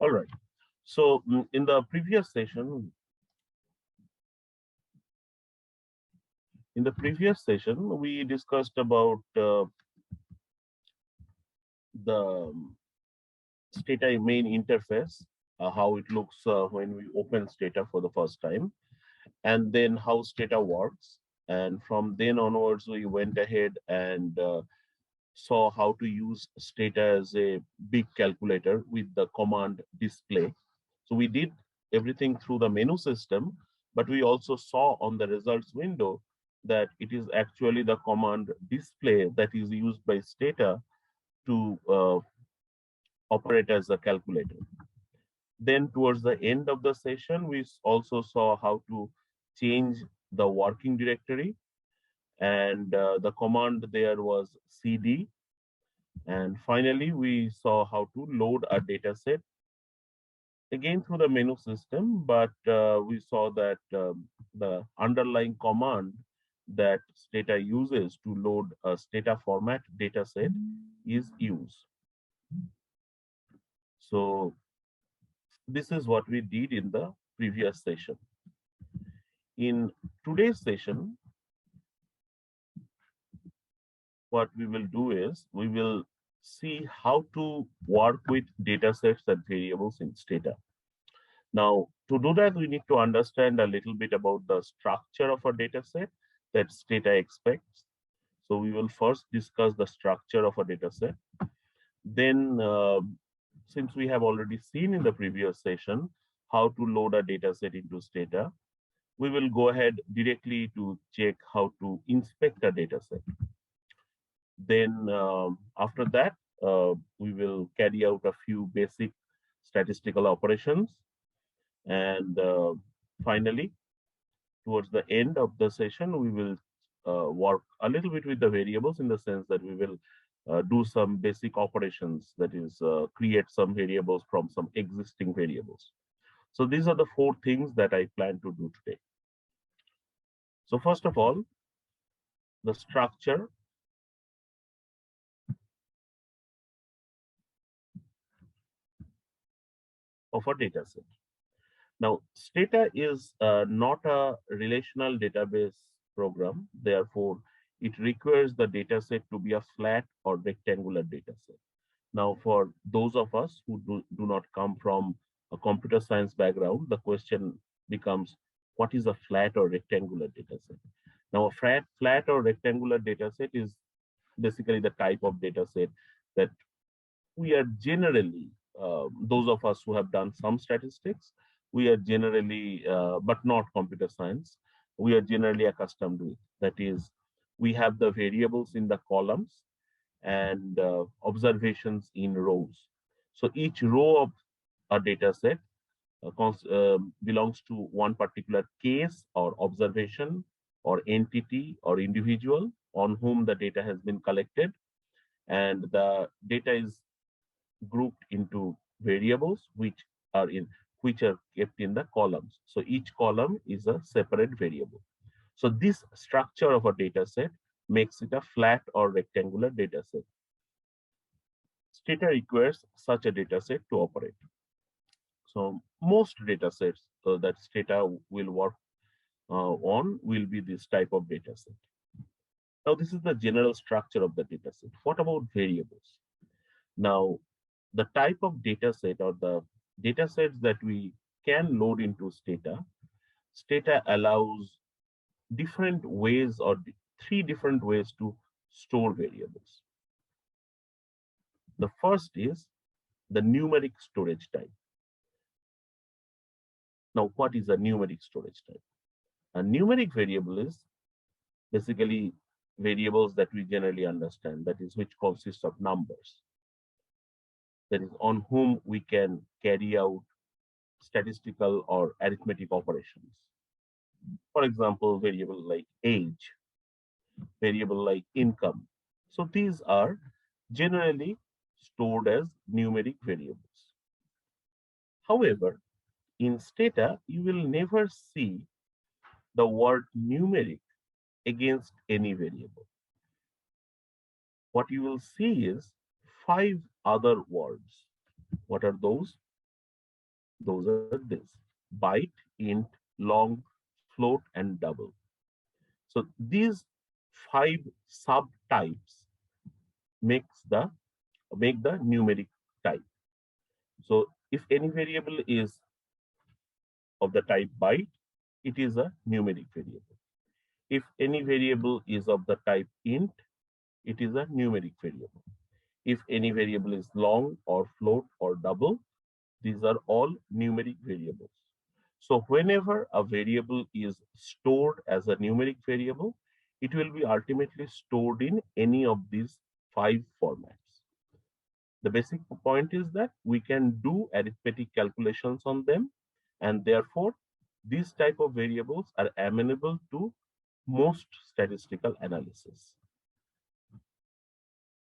All right. So in the previous session, we discussed about the Stata main interface, how it looks when we open Stata for the first time, and then how Stata works. And from then onwards, we went ahead and saw how to use Stata as a big calculator with the command display. So we did everything through the menu system, but we also saw on the results window that it is actually the command display that is used by Stata to operate as a calculator. Then towards the end of the session, we also saw how to change the working directory, and the command there was cd. And finally, we saw how to load a data set again through the menu system, but we saw that the underlying command that Stata uses to load a Stata format data set is use. So this is what we did in the previous session. In today's session, what we will do is we will see how to work with data sets and variables in Stata. Now, to do that, we need to understand a little bit about the structure of a data set that Stata expects. So we will first discuss the structure of a data set. Then, since we have already seen in the previous session how to load a data set into Stata, we will go ahead directly to check how to inspect a data set. Then after that, we will carry out a few basic statistical operations. And finally, towards the end of the session, we will work a little bit with the variables, in the sense that we will do some basic operations, that is, create some variables from some existing variables. So these are the 4 things that I plan to do today. So first of all, the structure of a data set. Now, Stata is not a relational database program. Therefore, it requires the data set to be a flat or rectangular data set. Now, for those of us who do not come from a computer science background, the question becomes, what is a flat or rectangular data set? Now, a flat or rectangular data set is basically the type of data set that we are generally, those of us who have done some statistics, we are generally, but not computer science, we are generally accustomed to it. That is, we have the variables in the columns and observations in rows. So each row of a data set belongs to one particular case or observation or entity or individual on whom the data has been collected. And the data is grouped into variables which are kept in the columns. So each column is a separate variable. So this structure of a data set makes it a flat or rectangular data set. Stata requires such a data set to operate. So most data sets that Stata will work on will be this type of data set. Now, this is the general structure of the data set. What about variables? Now, the type of data set or the data sets that we can load into Stata, Stata allows different ways or 3 different ways to store variables. The first is the numeric storage type. Now, what is a numeric storage type? A numeric variable is basically variables that we generally understand, that is, which consists of numbers, that is, on whom we can carry out statistical or arithmetic operations. For example, variable like age, variable like income. So these are generally stored as numeric variables. However, in Stata, you will never see the word numeric against any variable. What you will see is 5 other words. What are those? Those are this: byte, int, long, float, and double. So these five subtypes makes the make the numeric type. So if any variable is of the type byte, it is a numeric variable. If any variable is of the type int, it is a numeric variable. If any variable is long or float or double, these are all numeric variables. So whenever a variable is stored as a numeric variable, it will be ultimately stored in any of these five formats. The basic point is that we can do arithmetic calculations on them, and therefore these type of variables are amenable to most statistical analysis.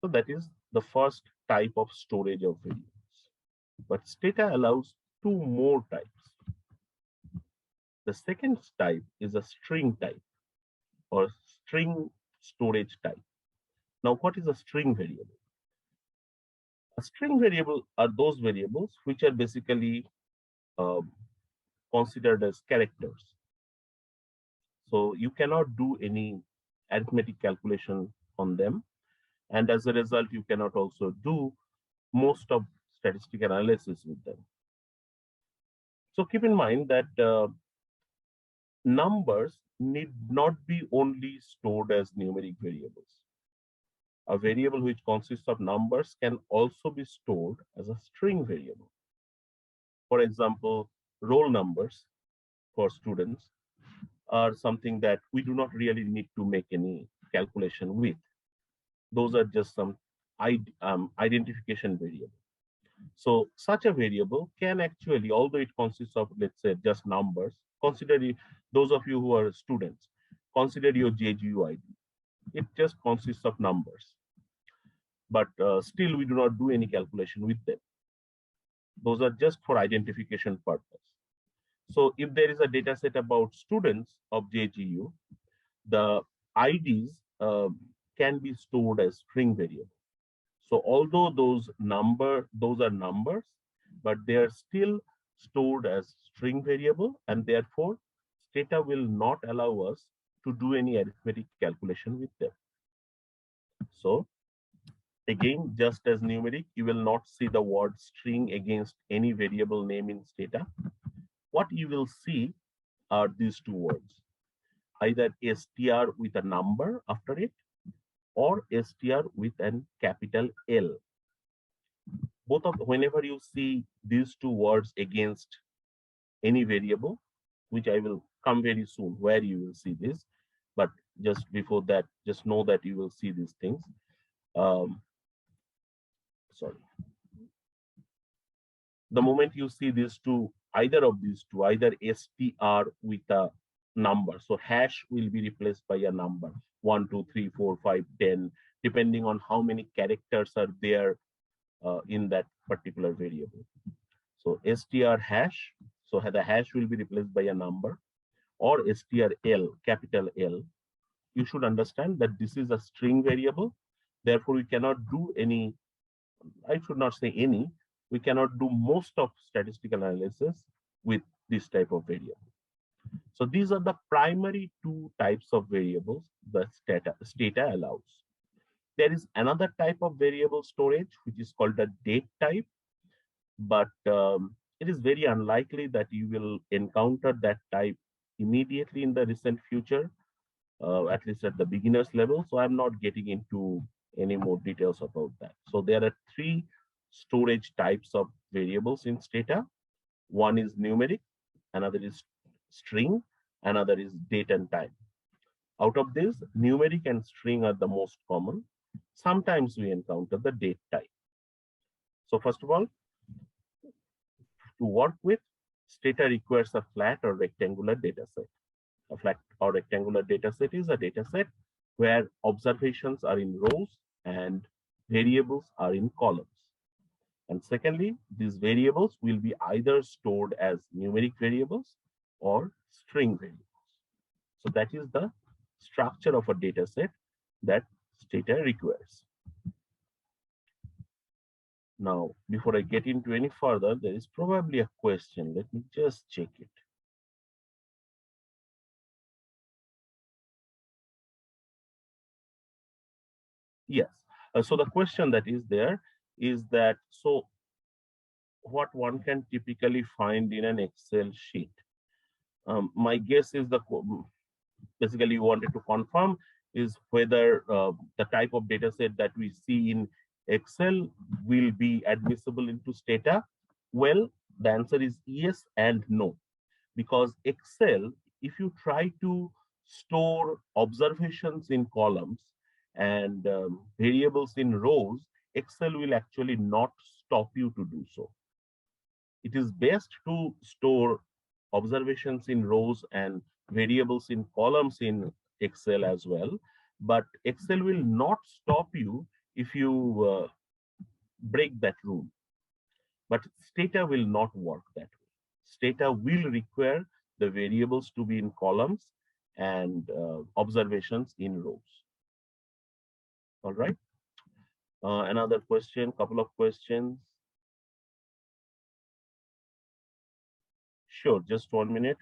So that is the first type of storage of variables. But Stata allows two more types. The second type is a string type or string storage type. Now, what is a string variable? A string variable are those variables which are basically uh, considered as characters. So you cannot do any arithmetic calculation on them. And as a result, you cannot also do most of statistical analysis with them. So keep in mind that numbers need not be only stored as numeric variables. A variable which consists of numbers can also be stored as a string variable. For example, roll numbers for students are something that we do not really need to make any calculation with. Those are just some identification variable. So such a variable can actually, although it consists of, let's say, just numbers, consider those of you who are students, consider your JGU ID. It just consists of numbers, but still we do not do any calculation with them. Those are just for identification purpose. So if there is a data set about students of JGU, the IDs can be stored as string variable. So although those are numbers, but they are still stored as string variable, and therefore Stata will not allow us to do any arithmetic calculation with them. So again, just as numeric, you will not see the word string against any variable name in Stata. What you will see are these two words, either str with a number after it or str with an capital L. Both of whenever you see these two words against any variable, which I will come very soon where you will see this, but just before that, just know that you will see these things. Sorry. The moment you see these two, either of these two, either str with a number, so hash will be replaced by a number 1, 2, 3, 4, 5, 10, depending on how many characters are there in that particular variable. So str hash, so the hash will be replaced by a number, or strl, capital L. You should understand that this is a string variable. Therefore, we cannot do any, I should not say any, we cannot do most of statistical analysis with this type of variable. So these are the primary two types of variables that Stata allows. There is another type of variable storage, which is called the date type, but it is very unlikely that you will encounter that type immediately in the recent future, at least at the beginner's level. So I'm not getting into any more details about that. So there are three storage types of variables in Stata. One is numeric, another is string, another is date and time. Out of this, numeric and string are the most common. Sometimes we encounter the date type. So first of all, to work with, Stata requires a flat or rectangular data set. A flat or rectangular data set is a data set where observations are in rows and variables are in columns. And secondly, these variables will be either stored as numeric variables or string variables. So that is the structure of a data set that Stata requires. Now, before I get into any further, there is probably a question. Let me just check it. Yes. So the question that is there is that, so what one can typically find in an Excel sheet? My guess is basically you wanted to confirm is whether the type of data set that we see in Excel will be admissible into Stata. Well, the answer is yes and no, because Excel, if you try to store observations in columns and variables in rows, Excel will actually not stop you to do so. It is best to store observations in rows and variables in columns in Excel as well. But Excel will not stop you if you break that rule. But Stata will not work that way. Stata will require the variables to be in columns and observations in rows. All right. Another question, couple of questions. Sure, just 1 minute.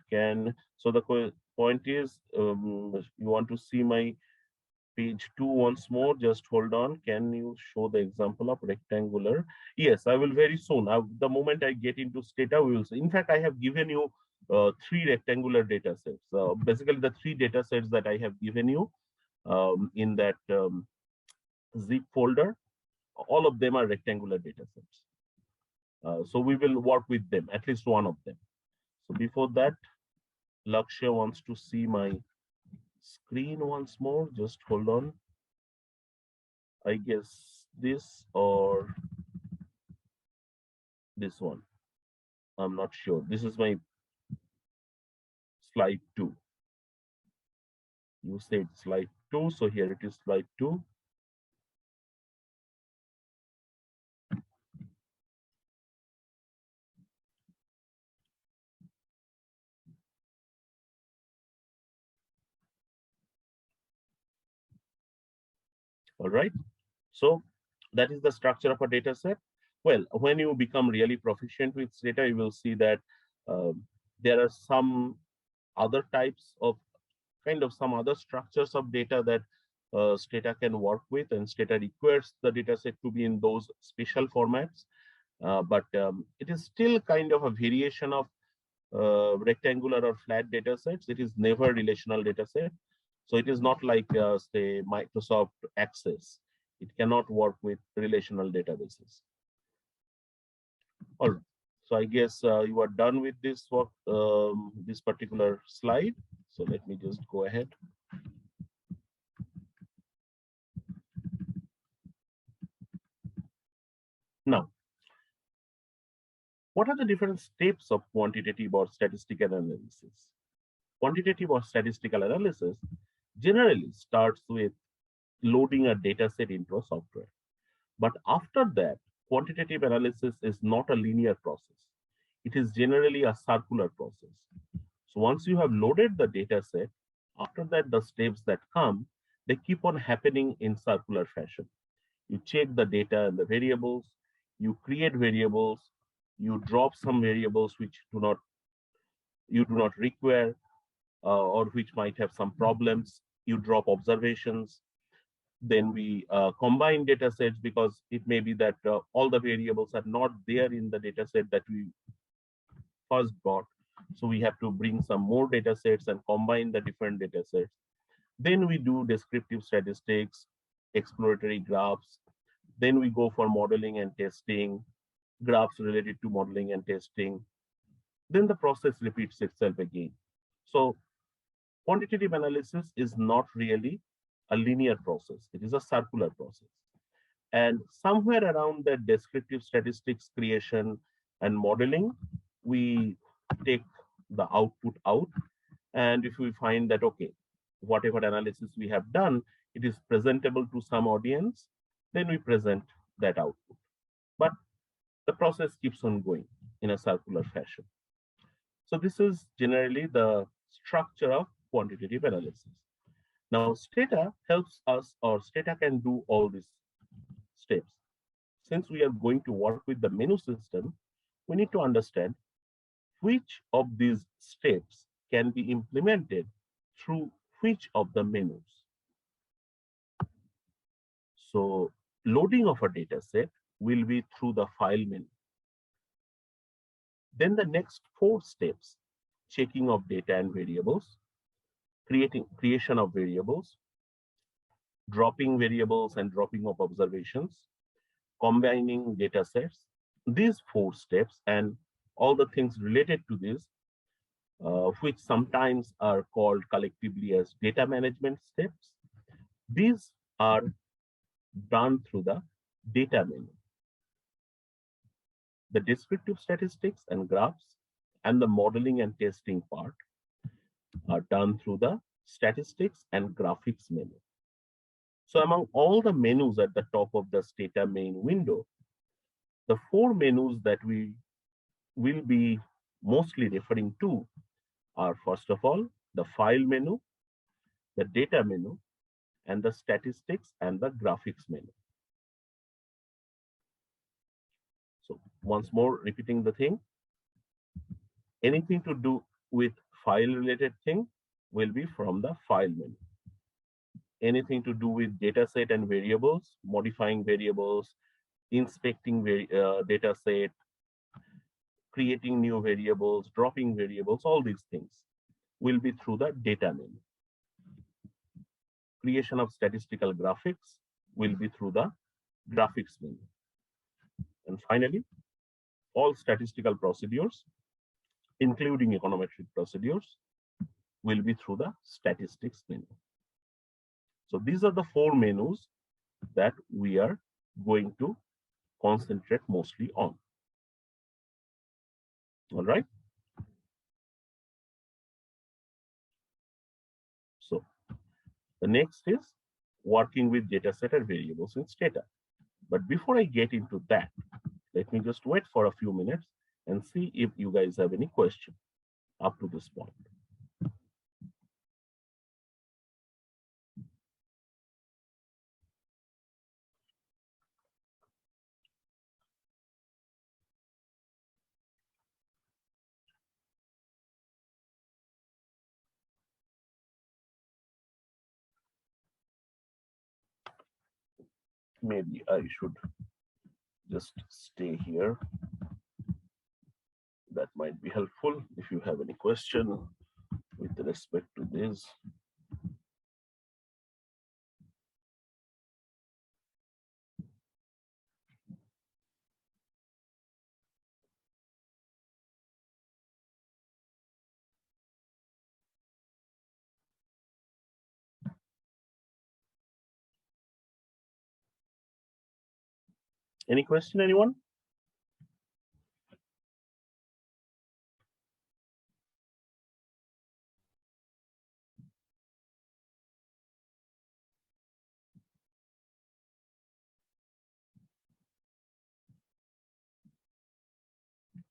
So the point is, you want to see my page 2 once more? Just hold on. Can you show the example of rectangular? Yes, I will very soon. The moment I get into Stata, we will see. In fact, I have given you 3 rectangular data sets. Basically, the 3 data sets that I have given you in that zip folder, all of them are rectangular data sets. So we will work with them, at least one of them. So before that, Lakshya wants to see my screen once more. Just hold on. I guess this or this one. I'm not sure. This is my slide 2. You said slide 2, so here it is slide 2. All right. So that is the structure of a data set. Well, when you become really proficient with data, you will see that there are some other types of some other structures of data that Stata can work with, and Stata requires the data set to be in those special formats. But it is still kind of a variation of rectangular or flat data sets. It is never relational data set. So it is not like, say, Microsoft Access. It cannot work with relational databases. All right. So I guess you are done with this work, this particular slide. So let me just go ahead. Now, what are the different steps of quantitative or statistical analysis? Quantitative or statistical analysis generally starts with loading a data set into a software. But after that, quantitative analysis is not a linear process. It is generally a circular process. So once you have loaded the data set, after that, the steps that come, they keep on happening in circular fashion. You check the data and the variables, you create variables, you drop some variables which you do not require, or which might have some problems. You drop observations. Then we combine data sets, because it may be that all the variables are not there in the data set that we first got. So we have to bring some more data sets and combine the different data sets. Then we do descriptive statistics, exploratory graphs. Then we go for modeling and testing, graphs related to modeling and testing. Then the process repeats itself again. So quantitative analysis is not really a linear process. It is a circular process. And somewhere around the descriptive statistics creation and modeling, we take the output out. And if we find that, okay, whatever analysis we have done, it is presentable to some audience, then we present that output. But the process keeps on going in a circular fashion. So this is generally the structure of quantitative analysis. Now, Stata helps us, or Stata can do all these steps. since we are going to work with the menu system, we need to understand which of these steps can be implemented through which of the menus. So loading of a data set will be through the file menu. Then the next 4 steps, checking of data and variables, creation of variables, dropping variables and dropping of observations, combining data sets. These 4 steps and all the things related to this, which sometimes are called collectively as data management steps, these are done through the data menu. The descriptive statistics and graphs and the modeling and testing part are done through the statistics and graphics menu. So among all the menus at the top of the Stata main window, the 4 menus that we will be mostly referring to are, first of all, the file menu, the data menu, and the statistics and the graphics menu. So once more, repeating the thing, anything to do with file related thing will be from the file menu. Anything to do with data set and variables, modifying variables, inspecting data set, creating new variables, dropping variables, all these things will be through the data menu. Creation of statistical graphics will be through the graphics menu. And finally, all statistical procedures, including econometric procedures, will be through the statistics menu. So these are the 4 menus that we are going to concentrate mostly on. All right. So the next is working with data set and variables in Stata. But before I get into that, let me just wait for a few minutes and see if you guys have any question up to this point. Maybe I should just stay here. That might be helpful if you have any question with respect to this. Any question, anyone?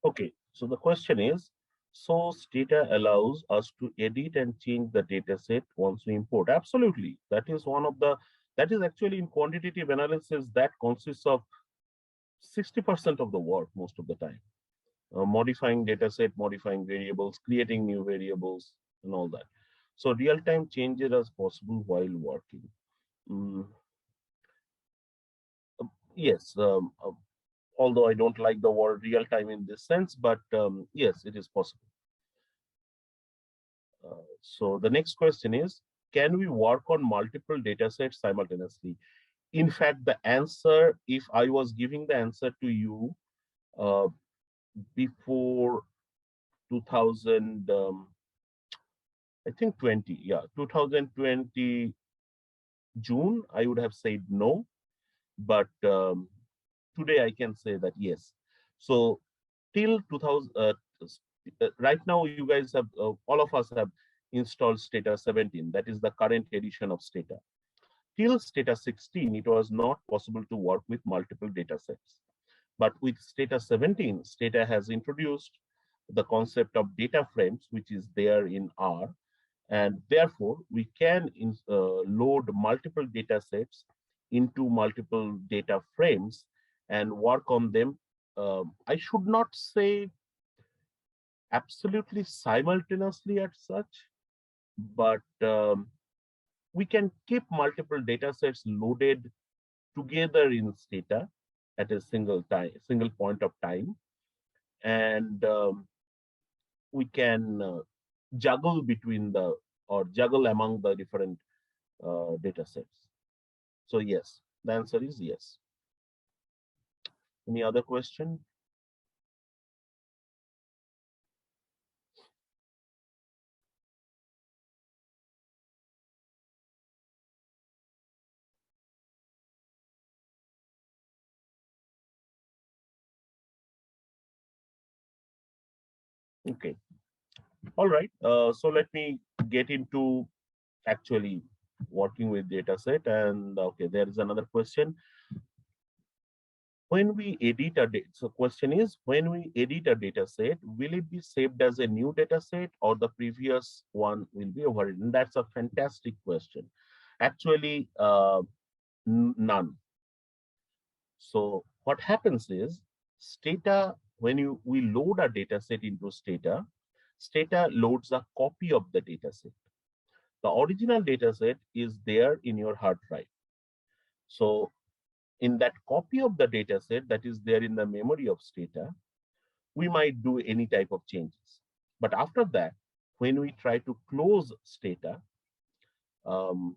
Okay, so the question is, so Stata allows us to edit and change the data set once we import. Absolutely. That is that is actually in quantitative analysis that consists of 60% of the work most of the time. Modifying data set, modifying variables, creating new variables, and all that. So real-time changes are possible while working. Mm, yes, although I don't like the word real-time in this sense, but yes, it is possible. So the next question is, can we work on multiple data sets simultaneously? In fact, the answer, if I was giving the answer to you before 2000, I think 20, yeah, 2020 June, I would have said no, but today I can say that yes. So till 2000, right now you guys have, all of us have installed Stata 17, that is the current edition of Stata. Till Stata 16, it was not possible to work with multiple data sets. But with Stata 17, Stata has introduced the concept of data frames, which is there in R. And therefore, we can load multiple data sets into multiple data frames. and work on them. I should not say absolutely simultaneously as such, but we can keep multiple data sets loaded together in Stata at a single point of time, and we can juggle between the or juggle among the different data sets. So yes, the answer is yes. Any other question? Okay. All right. So let me get into actually working with data set. And okay, there is another question. When we edit a data, so question is, when we edit a data set, will it be saved as a new data set or the previous one will be overwritten? That's a fantastic question. Actually, none. So what happens is Stata, when we load a data set into Stata, Stata loads a copy of the data set. The original data set is there in your hard drive. So in that copy of the data set that is there in the memory of Stata, we might do any type of changes. But after that, when we try to close Stata, um,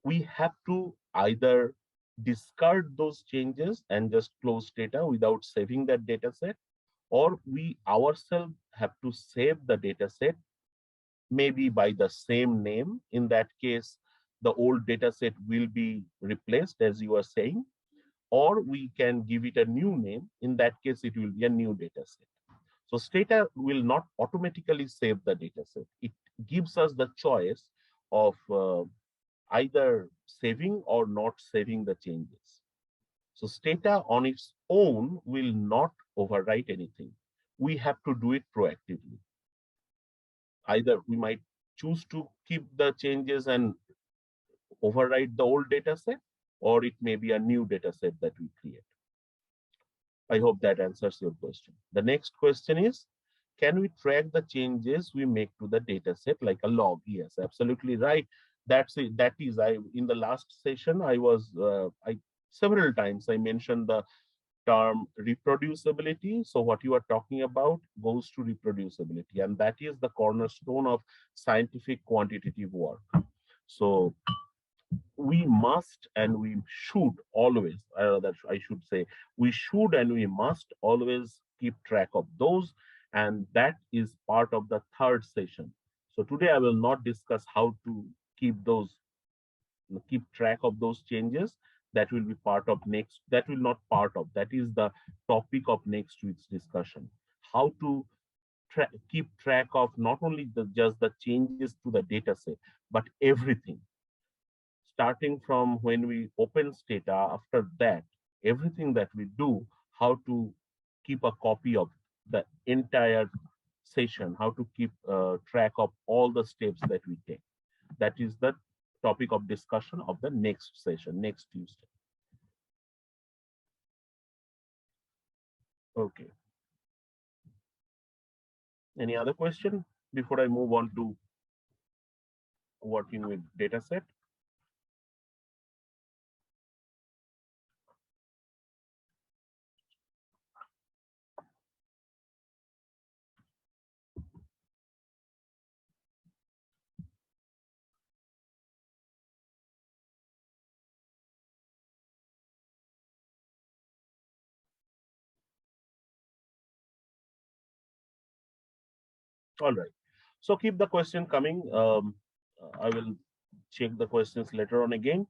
we have to either discard those changes and just close Stata without saving that data set, or we ourselves have to save the data set maybe by the same name. In that case, the old data set will be replaced, as you are saying, or we can give it a new name. In that case, it will be a new data set. So Stata will not automatically save the data set. It gives us the choice of either saving or not saving the changes. So Stata on its own will not overwrite anything. We have to do it proactively. Either we might choose to keep the changes and overwrite the old data set, or it may be a new data set that we create. I hope that answers your question. The next question is, can we track the changes we make to the data set like a log? Yes, absolutely right. That's it. That is, I in the last session, I several times I mentioned the term reproducibility. So what you are talking about goes to reproducibility, and that is the cornerstone of scientific quantitative work. So we must and we should always, that I should say, we should and we must always keep track of those, and that is part of the third session. So today I will not discuss how to keep those keep track of those changes. That will be part of next, that will not part of, that is the topic of next week's discussion. How to keep track of not only just the changes to the data set, but everything starting from when we open Stata. After that, everything that we do, how to keep a copy of the entire session, how to keep track of all the steps that we take. That is the topic of discussion of the next session, next Tuesday. Okay. Any other question before I move on to working with data set? All right. So keep the question coming. I will check the questions later on again.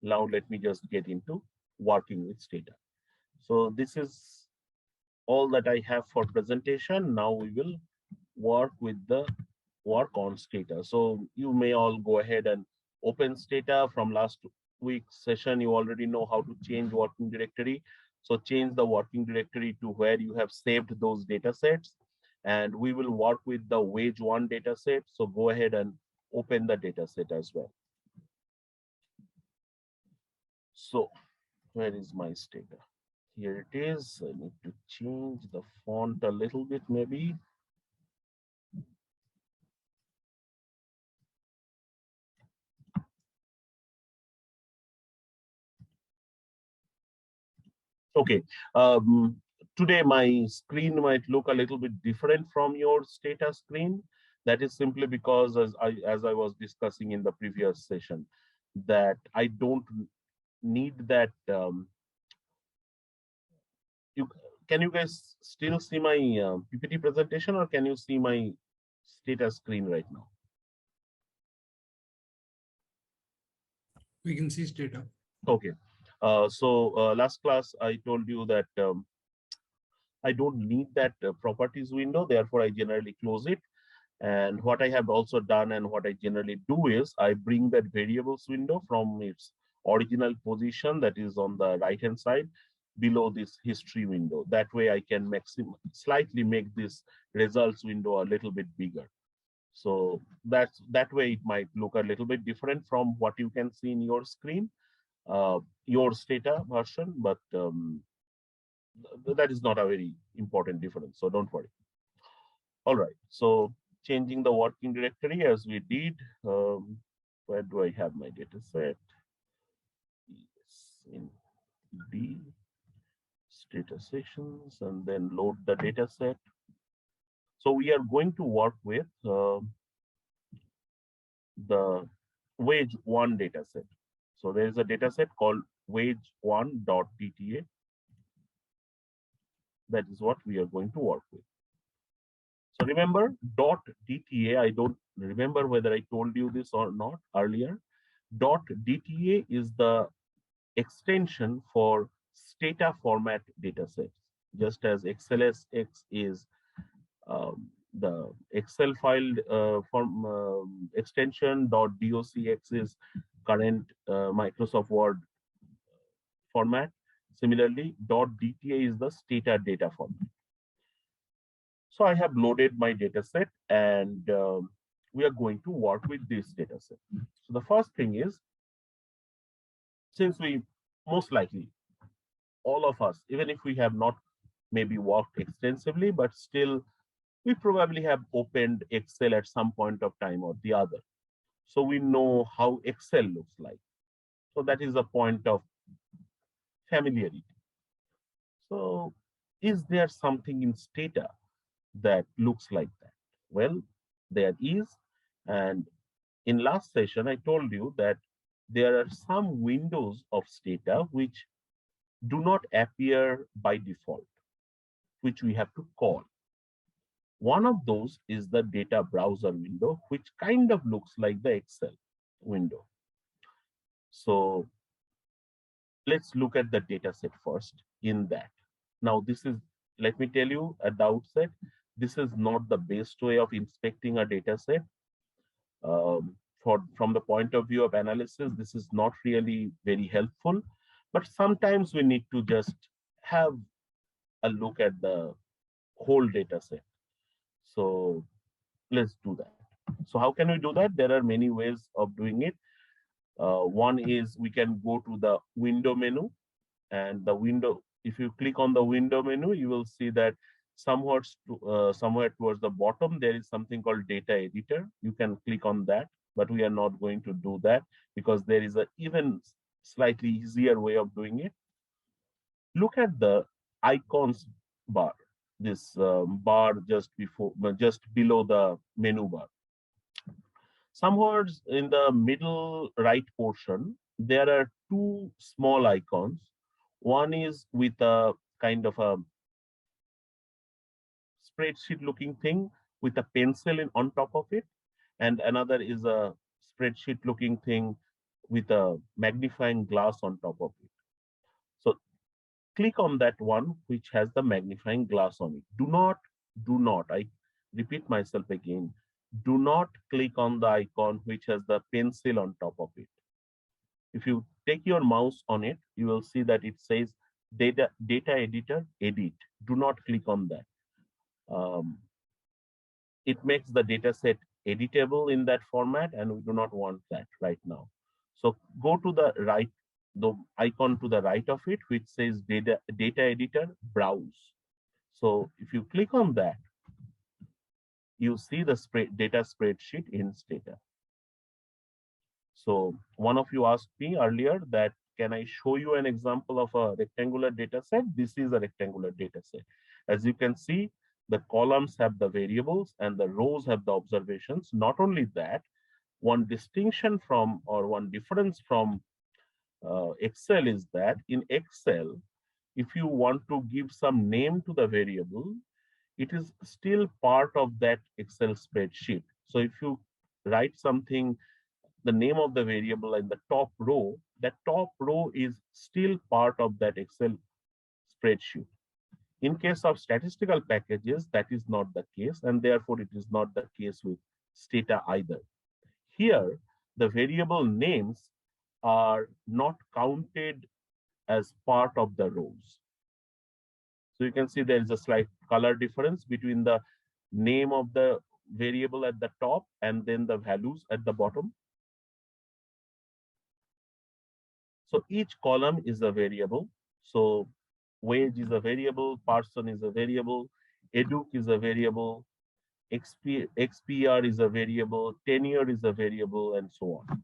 Now let me just get into working with Stata. So this is all that I have for presentation. Now we will work with the work on Stata. So you may all go ahead and open Stata. From last week's session, you already know how to change working directory. So change the working directory to where you have saved those data sets. And we will work with the wage one data set. So go ahead and open the data set as well. So where is my Stata? Here it is. I need to change the font a little bit, maybe. Okay. Um, Today, my screen might look a little bit different from your Stata screen. That is simply because, as I was discussing in the previous session, that I don't need that. You Can you guys still see my PPT presentation, or can you see my Stata screen right now? We can see Stata. Okay. Last class I told you that I don't need that properties window. Therefore, I generally close it. And what I have also done and what I generally do is I bring that variables window from its original position, that is on the right hand side, below this history window. That way I can slightly make this results window a little bit bigger. So that way it might look a little bit different from what you can see in your screen, your Stata version, but that is not a very important difference. So don't worry. All right. So changing the working directory as we did. Where do I have my data set? Yes, in D, Stata sessions, and then load the data set. So we are going to work with the wage one data set. So there is a data set called wage1.dta. That is what we are going to work with. So remember .dta, I don't remember whether I told you this or not earlier. .dta is the extension for Stata format datasets, just as XLSX is the Excel file form extension. .docx is current Microsoft Word format. Similarly, .dta is the Stata data format. So I have loaded my data set, and we are going to work with this data set. So the first thing is, since we most likely, all of us, even if we have not maybe worked extensively, but still we probably have opened Excel at some point of time or the other. So we know how Excel looks like. So that is a point of familiarity. So is there something in Stata that looks like that? Well, there is. And in last session, I told you that there are some windows of Stata which do not appear by default, which we have to call. One of those is the data browser window, which kind of looks like the Excel window. So let's look at the data set first in that. Now, this is, let me tell you at the outset, this is not the best way of inspecting a data set. From the point of view of analysis, this is not really very helpful, but sometimes we need to just have a look at the whole data set. So let's do that. So how can we do that? There are many ways of doing it. One is we can go to the window menu, and the window, if you click on the window menu, you will see that somewhere towards the bottom, there is something called data editor. You can click on that, but we are not going to do that because there is an even slightly easier way of doing it. Look at the icons bar, this bar just below the menu bar. Somewhere in the middle right portion, there are two small icons. One is with a kind of a spreadsheet looking thing with a pencil on top of it, and another is a spreadsheet looking thing with a magnifying glass on top of it. So click on that one which has the magnifying glass on it. Do not, I repeat myself again, do not click on the icon which has the pencil on top of it. If you take your mouse on it, you will see that it says data editor edit. Do not click on that. Um, it makes the data set editable in that format, and we do not want that right now. So go to the right the icon to the right of it, which says data editor, browse. So if you click on that, you see the data spreadsheet in Stata. So one of you asked me earlier that, can I show you an example of a rectangular data set? This is a rectangular data set. As you can see, the columns have the variables and the rows have the observations. Not only that, one distinction from, or one difference from Excel is that in Excel, if you want to give some name to the variable, it is still part of that Excel spreadsheet. So if you write something, the name of the variable in the top row, that top row is still part of that Excel spreadsheet. In case of statistical packages, that is not the case, and therefore it is not the case with Stata either. Here, the variable names are not counted as part of the rows. So you can see there is a slight color difference between the name of the variable at the top and then the values at the bottom. So each column is a variable. So wage is a variable, person is a variable, educ is a variable, XPR is a variable, tenure is a variable, and so on.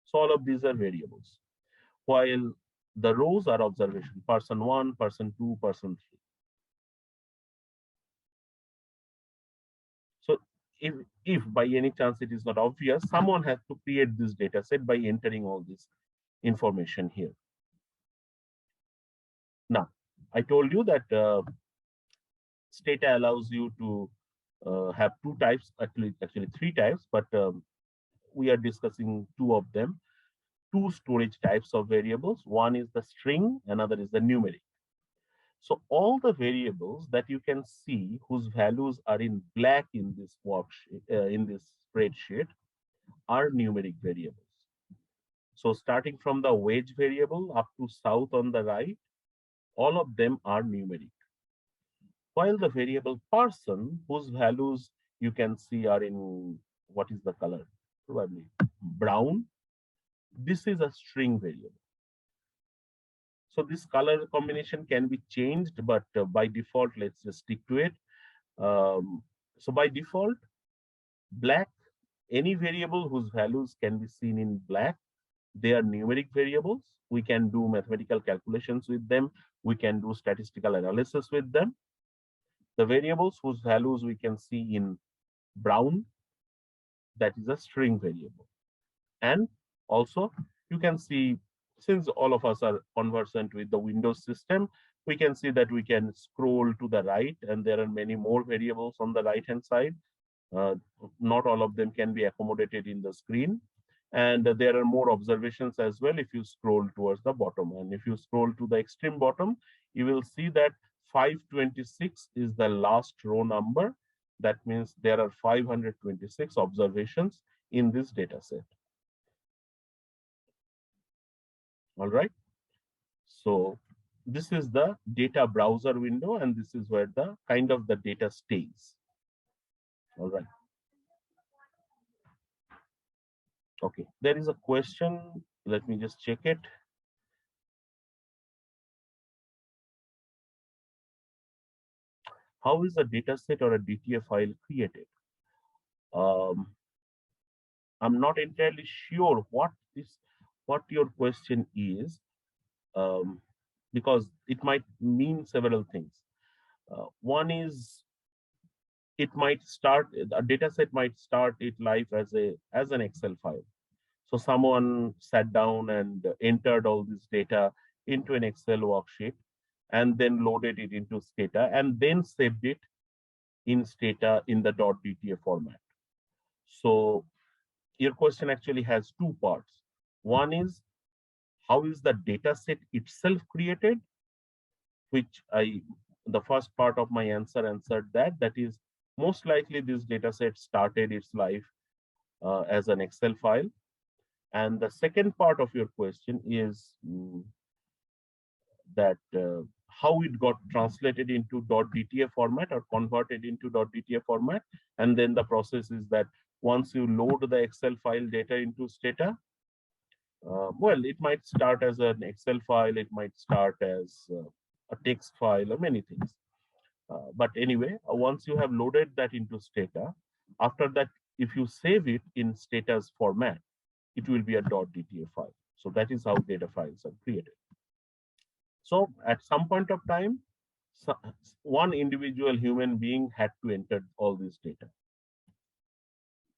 So all of these are variables. While the rows are observation, person 1, person 2, person 3. So if by any chance it is not obvious, someone has to create this data set by entering all this information here. Now, I told you that Stata allows you to have two types, actually three types, but we are discussing two of them. Two storage types of variables. One is the string, another is the numeric. So all the variables that you can see whose values are in black in this worksheet, in this spreadsheet, are numeric variables. So starting from the wage variable up to south on the right, all of them are numeric. While the variable person, whose values you can see are in, what is the color? Probably brown. This is a string variable. So this color combination can be changed, but by default, let's just stick to it. So by default, black, any variable whose values can be seen in black, they are numeric variables. We can do mathematical calculations with them. We can do statistical analysis with them. The variables whose values we can see in brown, that is a string variable. And also, you can see, since all of us are conversant with the Windows system, we can see that we can scroll to the right, and there are many more variables on the right-hand side. Not all of them can be accommodated in the screen. And there are more observations as well if you scroll towards the bottom. And if you scroll to the extreme bottom, you will see that 526 is the last row number. That means there are 526 observations in this data set. All right. So this is the data browser window, and this is where the kind of the data stays. All right. Okay, there is a question. Let me just check it. How is a data set or a DTA file created? I'm not entirely sure what your question is, because it might mean several things. One is, it might start, a data set might start its life as an Excel file. So someone sat down and entered all this data into an Excel worksheet and then loaded it into Stata and then saved it in Stata in the .dta format. So your question actually has two parts. One is, how is the data set itself created? Which the first part of my answer answered that. That is, most likely this data set started its life as an Excel file. And the second part of your question is that how it got translated into .dta format or converted into .dta format. And then the process is that once you load the Excel file data into Stata, Well, it might start as an Excel file, it might start as a text file, or many things. But anyway, once you have loaded that into Stata, after that, if you save it in Stata's format, it will be a .dta file. So that is how data files are created. So at some point of time, one individual human being had to enter all this data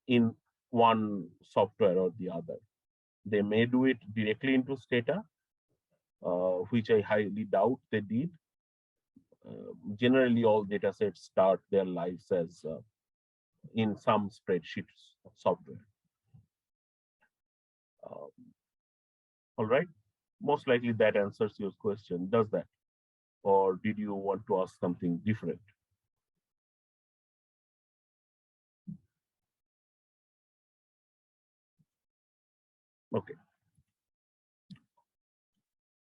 in one software or the other. They may do it directly into Stata, which I highly doubt they did. Generally, all data sets start their lives as in some spreadsheets software. All right. Most likely that answers your question. Does that? Or did you want to ask something different? Okay.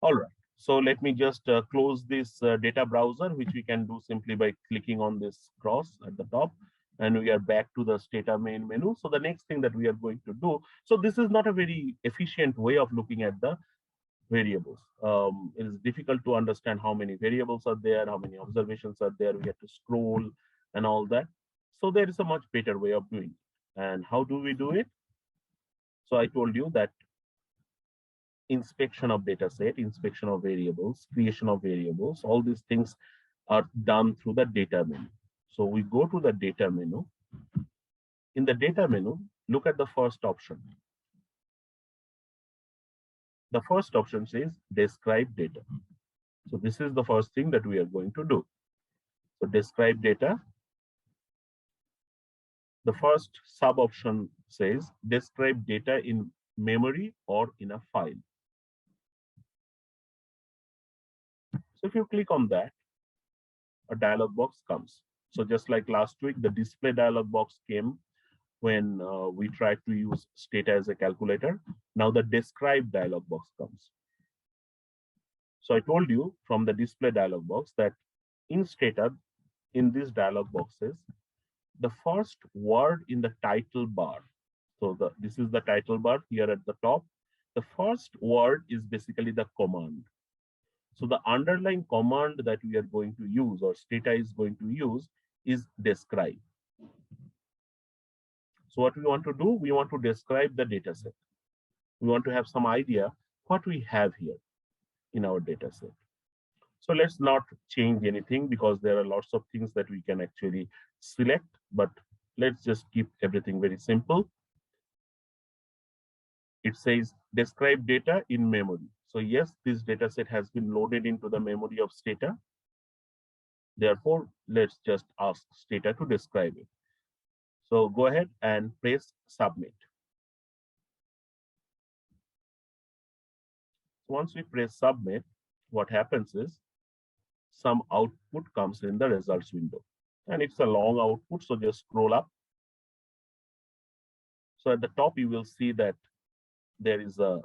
All right. So let me just close this data browser, which we can do simply by clicking on this cross at the top. And we are back to the Stata main menu. So the next thing that we are going to do, so this is not a very efficient way of looking at the variables. It is difficult to understand how many variables are there, how many observations are there. We have to scroll and all that. So there is a much better way of doing it. And how do we do it? So I told you that inspection of data set, inspection of variables, creation of variables, all these things are done through the data menu. So we go to the data menu. In the data menu, look at the first option. The first option says describe data. So this is the first thing that we are going to do. So describe data. The first sub option says describe data in memory or in a file. So if you click on that, a dialog box comes. So just like last week, the display dialog box came when we tried to use Stata as a calculator. Now the describe dialog box comes. So I told you from the display dialog box that in Stata, in these dialog boxes, the first word in the title bar. So this is the title bar here at the top. The first word is basically the command. So the underlying command that we are going to use or Stata is going to use is describe. So what we want to do, we want to describe the data set. We want to have some idea what we have here in our data set. So let's not change anything because there are lots of things that we can actually select, but let's just keep everything very simple. It says describe data in memory. So yes, this data set has been loaded into the memory of Stata. Therefore, let's just ask Stata to describe it. So go ahead and press submit. Once we press submit, what happens is some output comes in the results window. And it's a long output, so just scroll up. So at the top, you will see that there is a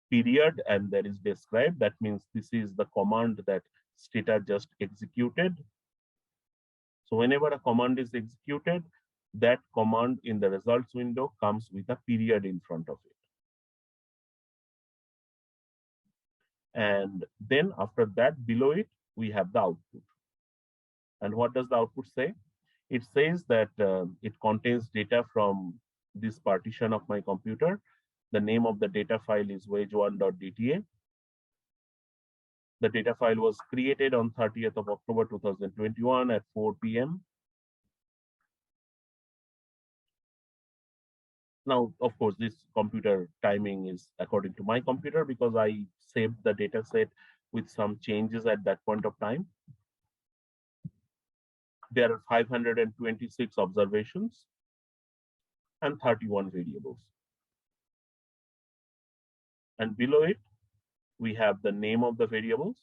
period and there is described. That means this is the command that Stata just executed. So whenever a command is executed, that command in the results window comes with a period in front of it. And then after that, below it, we have the output. And what does the output say? It says that it contains data from this partition of my computer. The name of the data file is wage1.dta. The data file was created on 30th of October 2021 at 4 p.m. Now, of course, this computer timing is according to my computer because I saved the data set with some changes at that point of time. There are 526 observations and 31 variables. And below it, we have the name of the variables: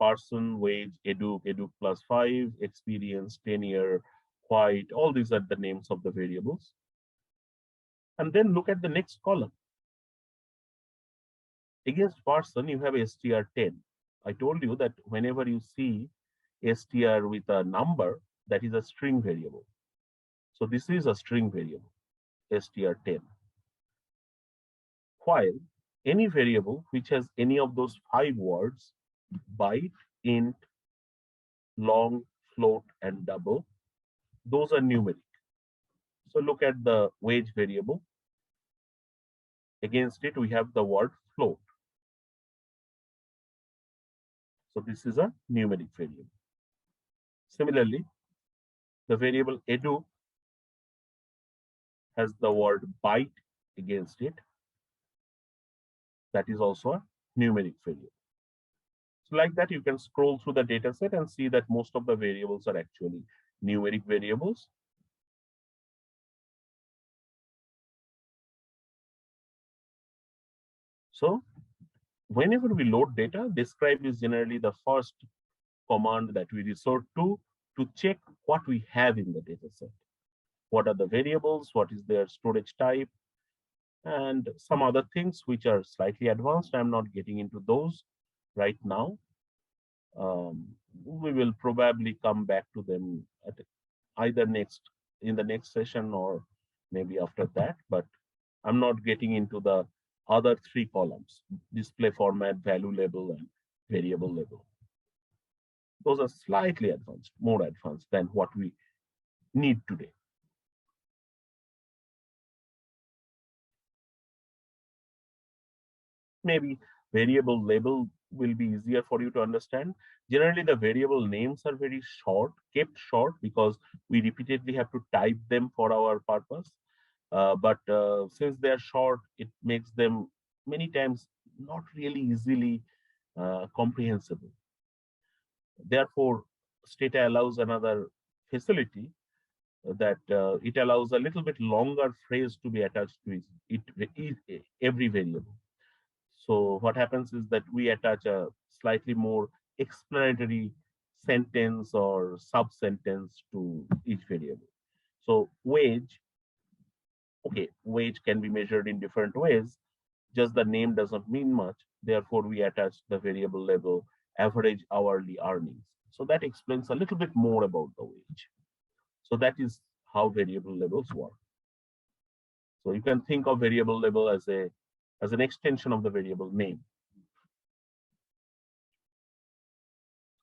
person, wage, eduk +5, experience, tenure, white. All these are the names of the variables. And then look at the next column. Against person, you have str10. I told you that whenever you see str with a number, that is a string variable. So this is a string variable, str10. while any variable which has any of those 5 words, byte, int, long, float, and double, those are numeric. So look at the wage variable. Against it, we have the word float. So this is a numeric variable. Similarly, the variable edu has the word byte against it. That is also a numeric variable. So like that, you can scroll through the data set and see that most of the variables are actually numeric variables. So whenever we load data, describe is generally the first command that we resort to check what we have in the data set. What are the variables? What is their storage type? And some other things which are slightly advanced. I'm not getting into those right now. We will probably come back to them at either in the next session or maybe after that, but I'm not getting into the other 3 columns: display format, value label, and variable label. Those are slightly advanced, more advanced than what we need today. Maybe variable label will be easier for you to understand. Generally, the variable names are very short, kept short, because we repeatedly have to type them for our purpose. But since they are short, it makes them many times not really easily comprehensible. Therefore, Stata allows another facility that it allows a little bit longer phrase to be attached to every variable. So what happens is that we attach a slightly more explanatory sentence or sub-sentence to each variable. So wage, okay, wage can be measured in different ways. Just the name doesn't mean much. Therefore, we attach the variable label average hourly earnings. So that explains a little bit more about the wage. So that is how variable labels work. So you can think of variable label as an extension of the variable name.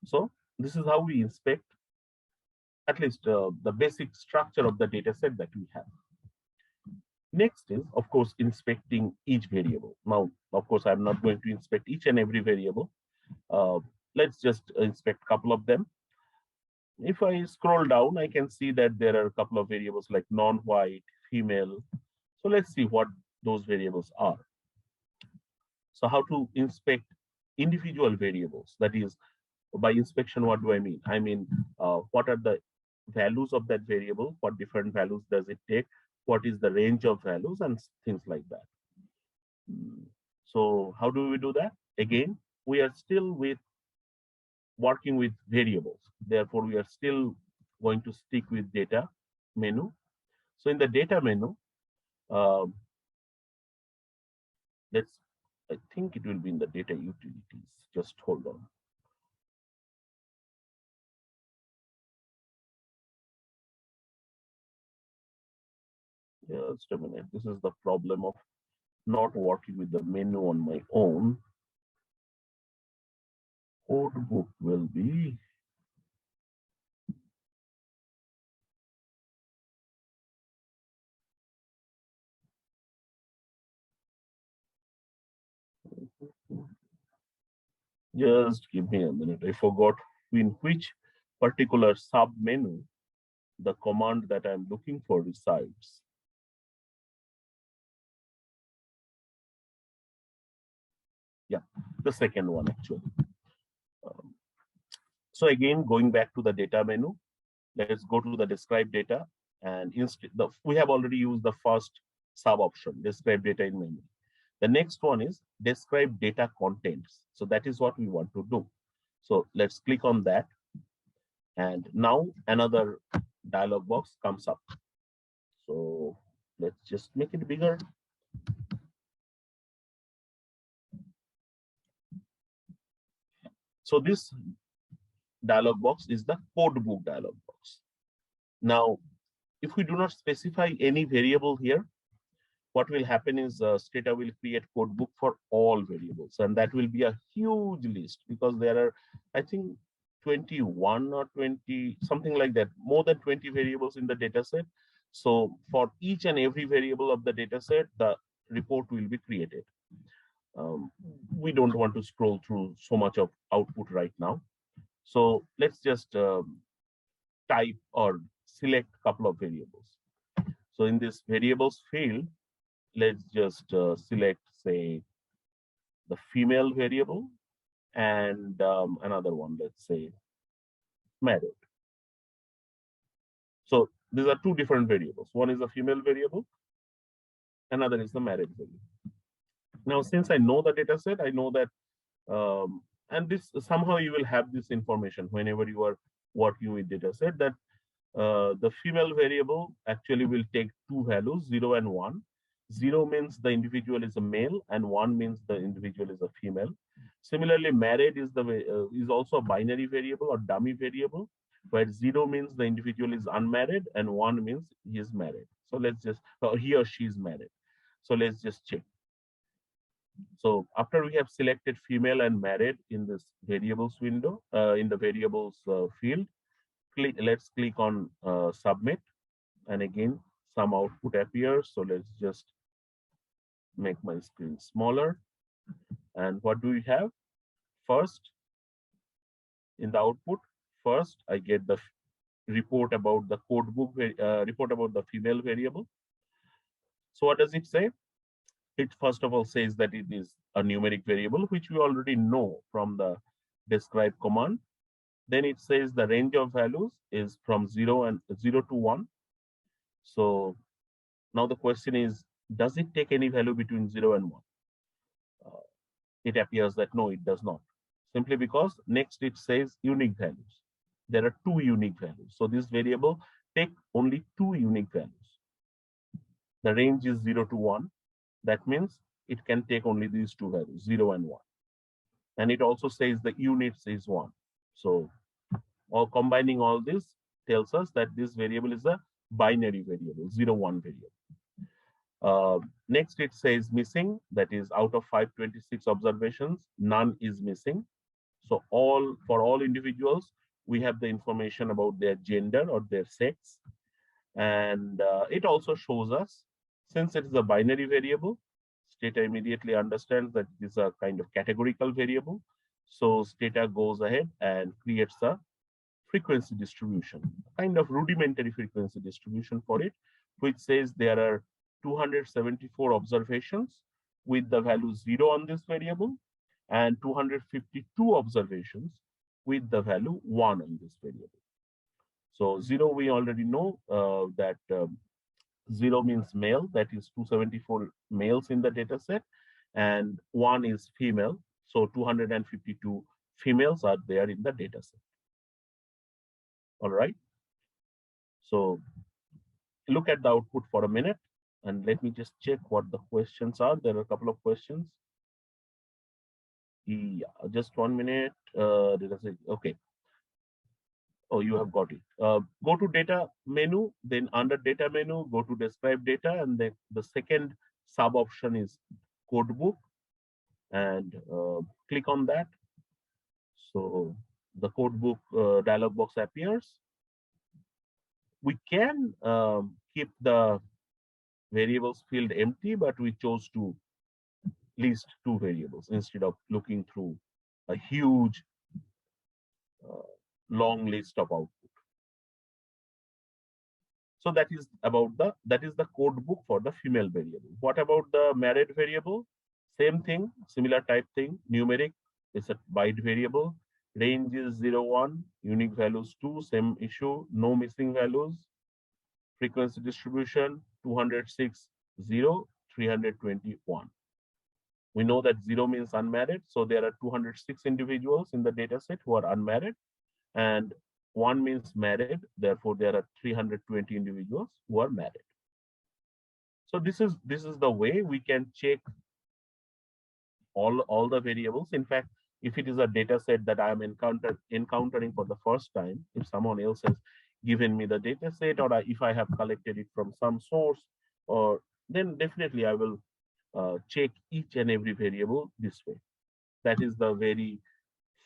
So this is how we inspect at least the basic structure of the data set that we have. Next is, of course, inspecting each variable. Now, of course, I'm not going to inspect each and every variable. Let's just inspect a couple of them. If I scroll down, I can see that there are a couple of variables like non-white, female. So let's see what those variables are. So how to inspect individual variables? That is, by inspection, what do I mean? I mean, what are the values of that variable? What different values does it take? What is the range of values and things like that? So how do we do that? Again, we are still working with variables. Therefore, we are still going to stick with data menu. So in the data menu, I think it will be in the data utilities. Just hold on. Just a minute. This is the problem of not working with the menu on my own. Code book will be just give me a minute. I forgot in which particular sub menu the command that I'm looking for resides. Yeah, the second one actually. So again, going back to the data menu, let's go to the describe data, and we have already used the first sub option, describe data in memory. The next one is describe data contents. So that is what we want to do. So let's click on that. And now another dialog box comes up. So let's just make it bigger. So this dialog box is the code book dialog box. Now, if we do not specify any variable here, what will happen is Stata will create code book for all variables, and that will be a huge list because there are, I think, 21 or 20, something like that, more than 20 variables in the data set. So for each and every variable of the data set, the report will be created. Um, we don't want to scroll through so much of output right now. So let's just type or select a couple of variables. So in this variables field, let's just select, say, the female variable and another one, let's say married. So these are two different variables. One is a female variable, another is the married variable. Now, since I know the data set, I know that, and this somehow you will have this information whenever you are working with data set that the female variable actually will take two values, 0 and 1. 0 means the individual is a male and 1 means the individual is a female. Similarly, married is also a binary variable or dummy variable, where 0 means the individual is unmarried and 1 means he is married. So let's just, he or she is married. So let's just check. So after we have selected female and married in this variables window, in the variables field, let's click on submit, and again some output appears. So let's just make my screen smaller. And what do we have? First, in the output, first I get the report about the code book, report about the female variable. So what does it say? It first of all says that it is a numeric variable, which we already know from the describe command. Then it says the range of values is from 0 to 1. So now the question is, does it take any value between 0 and 1? It appears that no, it does not. Simply because next it says unique values. There are two unique values. So this variable takes only two unique values. The range is 0 to 1. That means it can take only these two values, 0 and 1. And it also says the units is 1. So all combining all this tells us that this variable is a binary variable, 0, 1 variable. Next, it says missing, that is out of 526 observations, none is missing. So for all individuals, we have the information about their gender or their sex. And it also shows us, since it is a binary variable, Stata immediately understands that it is a kind of categorical variable. So Stata goes ahead and creates a frequency distribution, kind of rudimentary frequency distribution for it, which says there are 274 observations with the value 0 on this variable and 252 observations with the value 1 on this variable. So 0, we already know that 0 means male, that is 274 males in the data set, and 1 is female, so 252 females are there in the data set. All right. So look at the output for a minute, and let me just check what the questions are. There are a couple of questions. Yeah, just 1 minute. Did I say okay? Oh, you have got it. Go to data menu, then under data menu, go to describe data, and then the second sub option is code book, and click on that. So the code book dialog box appears. We can keep the variables field empty, but we chose to list two variables instead of looking through a huge long list of output. So that is the code book for the female variable. What about the married variable? Same thing, similar type thing, numeric. It's a byte variable. Range is 0, 1, unique values 2, same issue, no missing values. Frequency distribution 206, 0, 321. We know that 0 means unmarried, so there are 206 individuals in the data set who are unmarried, and 1 means married, therefore there are 320 individuals who are married. So this is the way we can check all the variables. In fact, if it is a data set that I am encountering for the first time, if someone else has given me the data set, or if I have collected it from some source, or then definitely I will check each and every variable this way. That is the very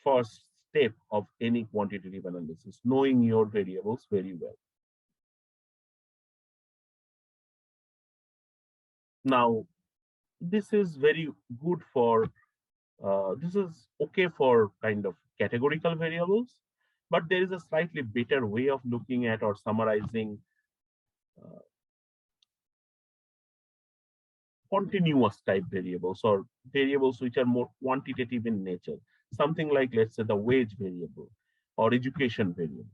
first step of any quantitative analysis, knowing your variables very well. Now, this is very good for, this is okay for kind of categorical variables, but there is a slightly better way of looking at or summarizing uh, continuous type variables or variables which are more quantitative in nature. Something like, let's say, the wage variable or education variable.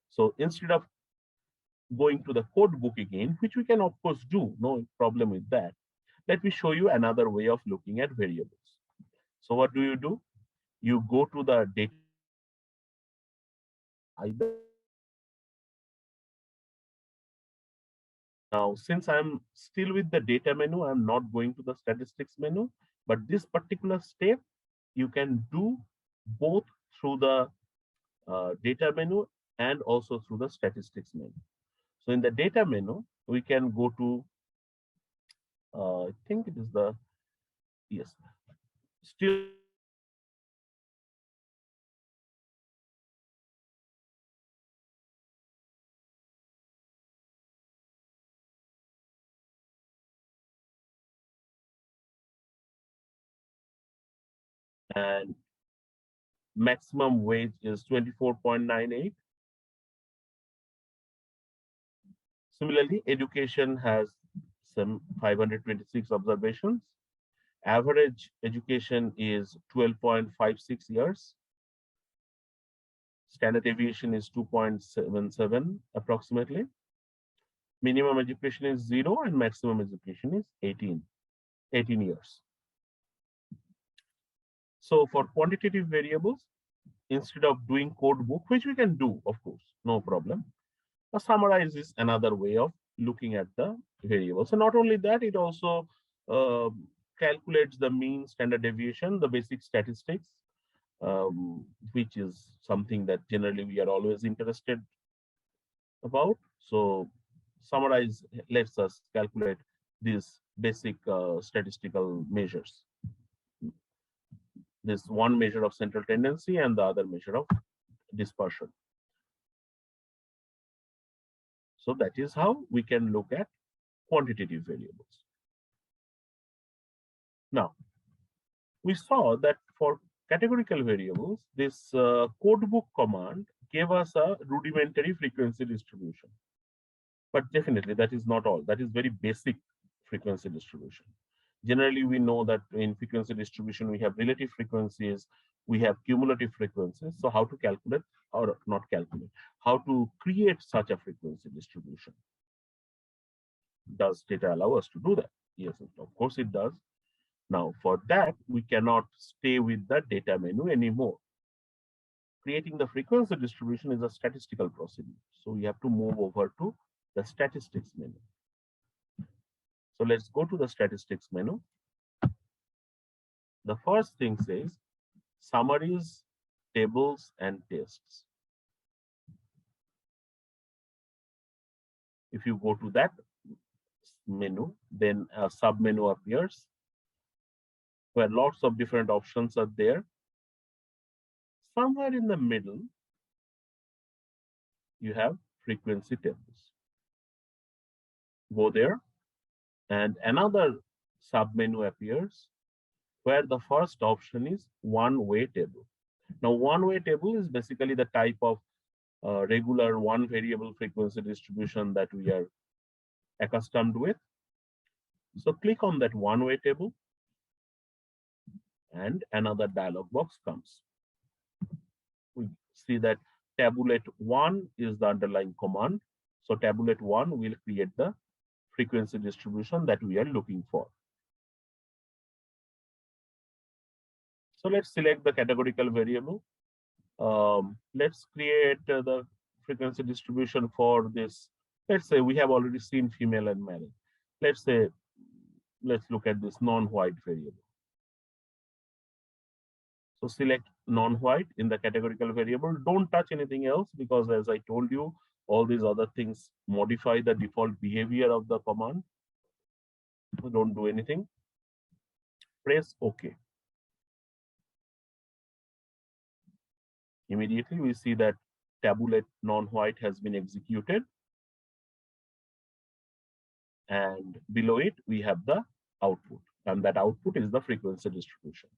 So instead of going to the code book again, which we can of course do, no problem with that, let me show you another way of looking at variables. So what do? You go to the data menu, either now, since I'm still with the data menu, I'm not going to the statistics menu, but this particular step you can do both through the data menu and also through the statistics menu. So in the data menu, we can go to, I think it is the, yes, still and maximum wage is 24.98. Similarly, education has some 526 observations. Average education is 12.56 years. Standard deviation is 2.77 approximately. Minimum education is 0 and maximum education is 18 years. So for quantitative variables, instead of doing code book, which we can do, of course, no problem, a summarize is another way of looking at the variables. So not only that, it also uh, calculates the mean, standard deviation, the basic statistics, which is something that generally we are always interested about. So summarize lets us calculate these basic statistical measures. This one measure of central tendency and the other measure of dispersion. So that is how we can look at quantitative variables. Now, we saw that for categorical variables, this codebook command gave us a rudimentary frequency distribution. But definitely that is not all. That is very basic frequency distribution. Generally, we know that in frequency distribution, we have relative frequencies, we have cumulative frequencies. So how to calculate or not calculate, how to create such a frequency distribution? Does data allow us to do that? Yes, of course it does. Now, for that, we cannot stay with the data menu anymore. Creating the frequency distribution is a statistical procedure. So we have to move over to the statistics menu. So let's go to the statistics menu. The first thing says summaries, tables, and tests. If you go to that menu, then a sub menu appears where lots of different options are there. Somewhere in the middle, you have frequency tables. Go there, and another submenu appears where the first option is one-way table. Now, one-way table is basically the type of regular one variable frequency distribution that we are accustomed with. So click on that one-way table and another dialog box comes. We see that tabulate one is the underlying command. So tabulate one will create the frequency distribution that we are looking for. So let's select the categorical variable. Let's create the frequency distribution for this. Let's say we have already seen female and male. Let's say, let's look at this non-white variable. So select non-white in the categorical variable. Don't touch anything else because as I told you, all these other things modify the default behavior of the command. So don't do anything. Press OK. Immediately we see that tabulate non-white has been executed, and below it we have the output, and that output is the frequency distribution.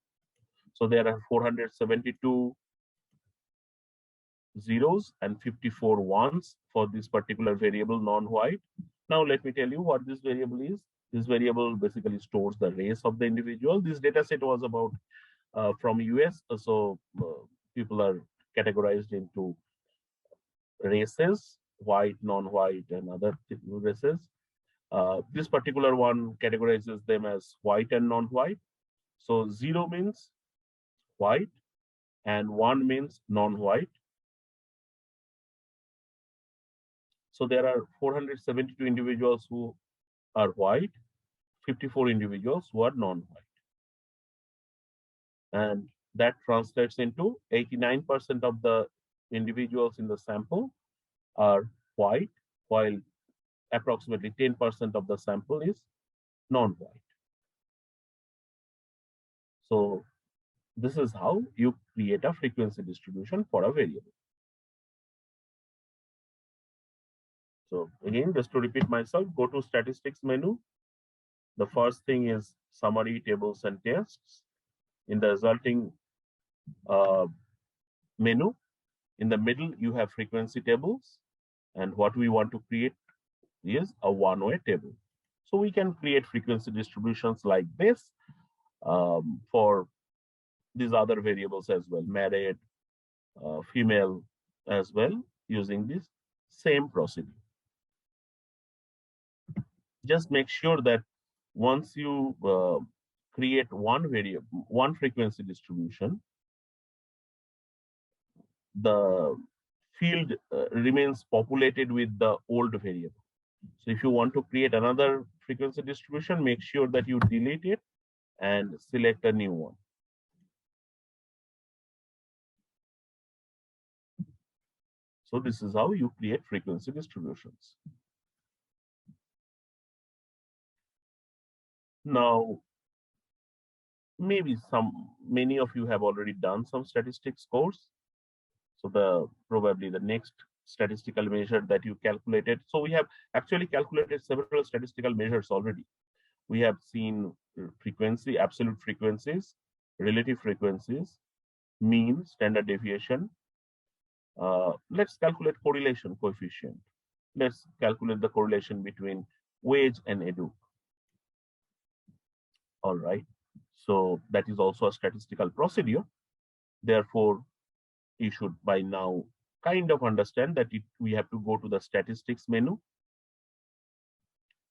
So there are 472 zeros and 54 ones for this particular variable non-white. Now let me tell you what this variable is. This variable basically stores the race of the individual. This data set was about from US, so people are categorized into races, white, non-white, and other races. This particular one categorizes them as white and non-white. So 0 means white and 1 means non-white. So there are 472 individuals who are white, 54 individuals who are non-white. And that translates into 89% of the individuals in the sample are white, while approximately 10% of the sample is non-white. So this is how you create a frequency distribution for a variable. So again, just to repeat myself, go to statistics menu. The first thing is summary, tables, and tests. In the resulting menu, in the middle, you have frequency tables. And what we want to create is a one-way table. So we can create frequency distributions like this for these other variables as well, married, female as well, using this same procedure. Just make sure that once you create one variable, one frequency distribution, the field remains populated with the old variable. So if you want to create another frequency distribution, make sure that you delete it and select a new one. So this is how you create frequency distributions. Now, maybe many of you have already done some statistics course. So probably the next statistical measure that you calculated. So we have actually calculated several statistical measures already. We have seen frequency, absolute frequencies, relative frequencies, mean, standard deviation. Let's calculate correlation coefficient. Let's calculate the correlation between wage and edu. All right. So that is also a statistical procedure. Therefore, you should by now kind of understand that we have to go to the statistics menu.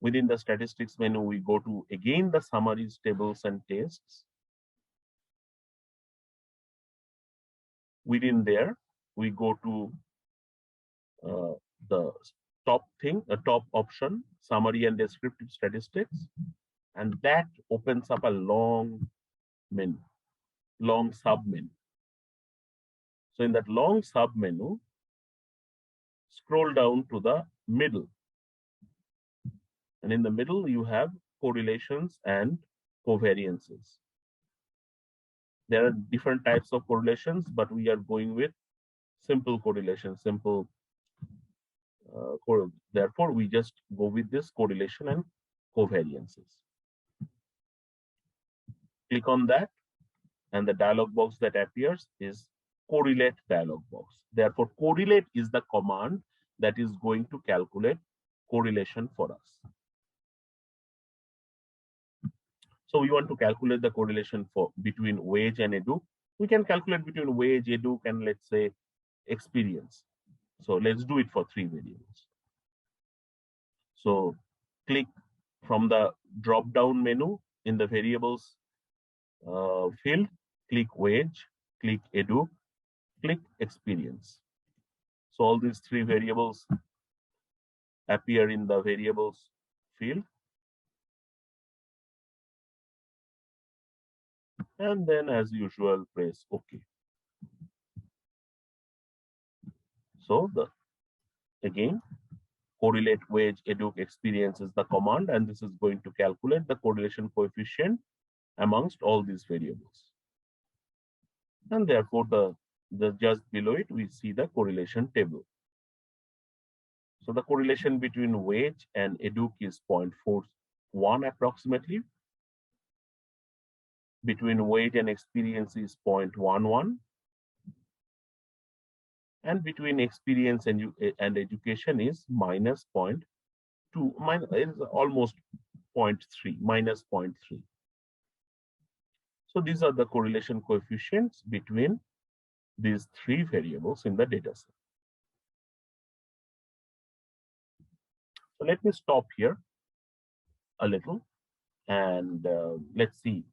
Within the statistics menu, we go to again the summaries, tables, and tests. Within there, we go to the top option, summary and descriptive statistics, and that opens up a long menu, long sub-menu. So in that long sub-menu, scroll down to the middle. And in the middle, you have correlations and covariances. There are different types of correlations, but we are going with simple correlation, therefore, we just go with this correlation and covariances. Click on that, and the dialog box that appears is correlate dialog box. Therefore, correlate is the command that is going to calculate correlation for us. So we want to calculate the correlation between wage and edu. We can calculate between wage, edu, and let's say experience. So let's do it for 3 variables. So click from the drop-down menu in the variables field, click wage, click edu, click experience. So all these 3 variables appear in the variables field. And then as usual, press OK. So again, correlate wage educ experience is the command, and this is going to calculate the correlation coefficient amongst all these variables. And therefore, the just below it, we see the correlation table. So the correlation between wage and educ is 0.41 approximately. Between wage and experience is 0.11. And between experience and education is minus 0.2, is almost 0.3, minus 0.3. So these are the correlation coefficients between these three variables in the data set. So let me stop here a little, and let's see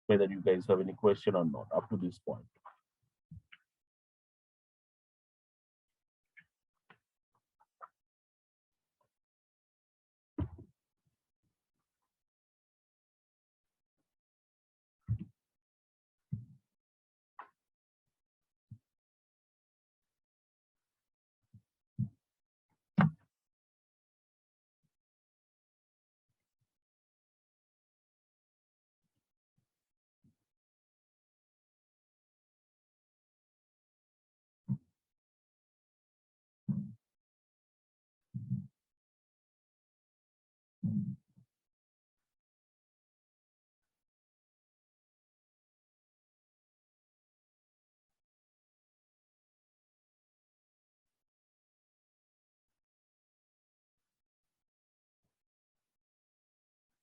whether you guys have any question or not up to this point.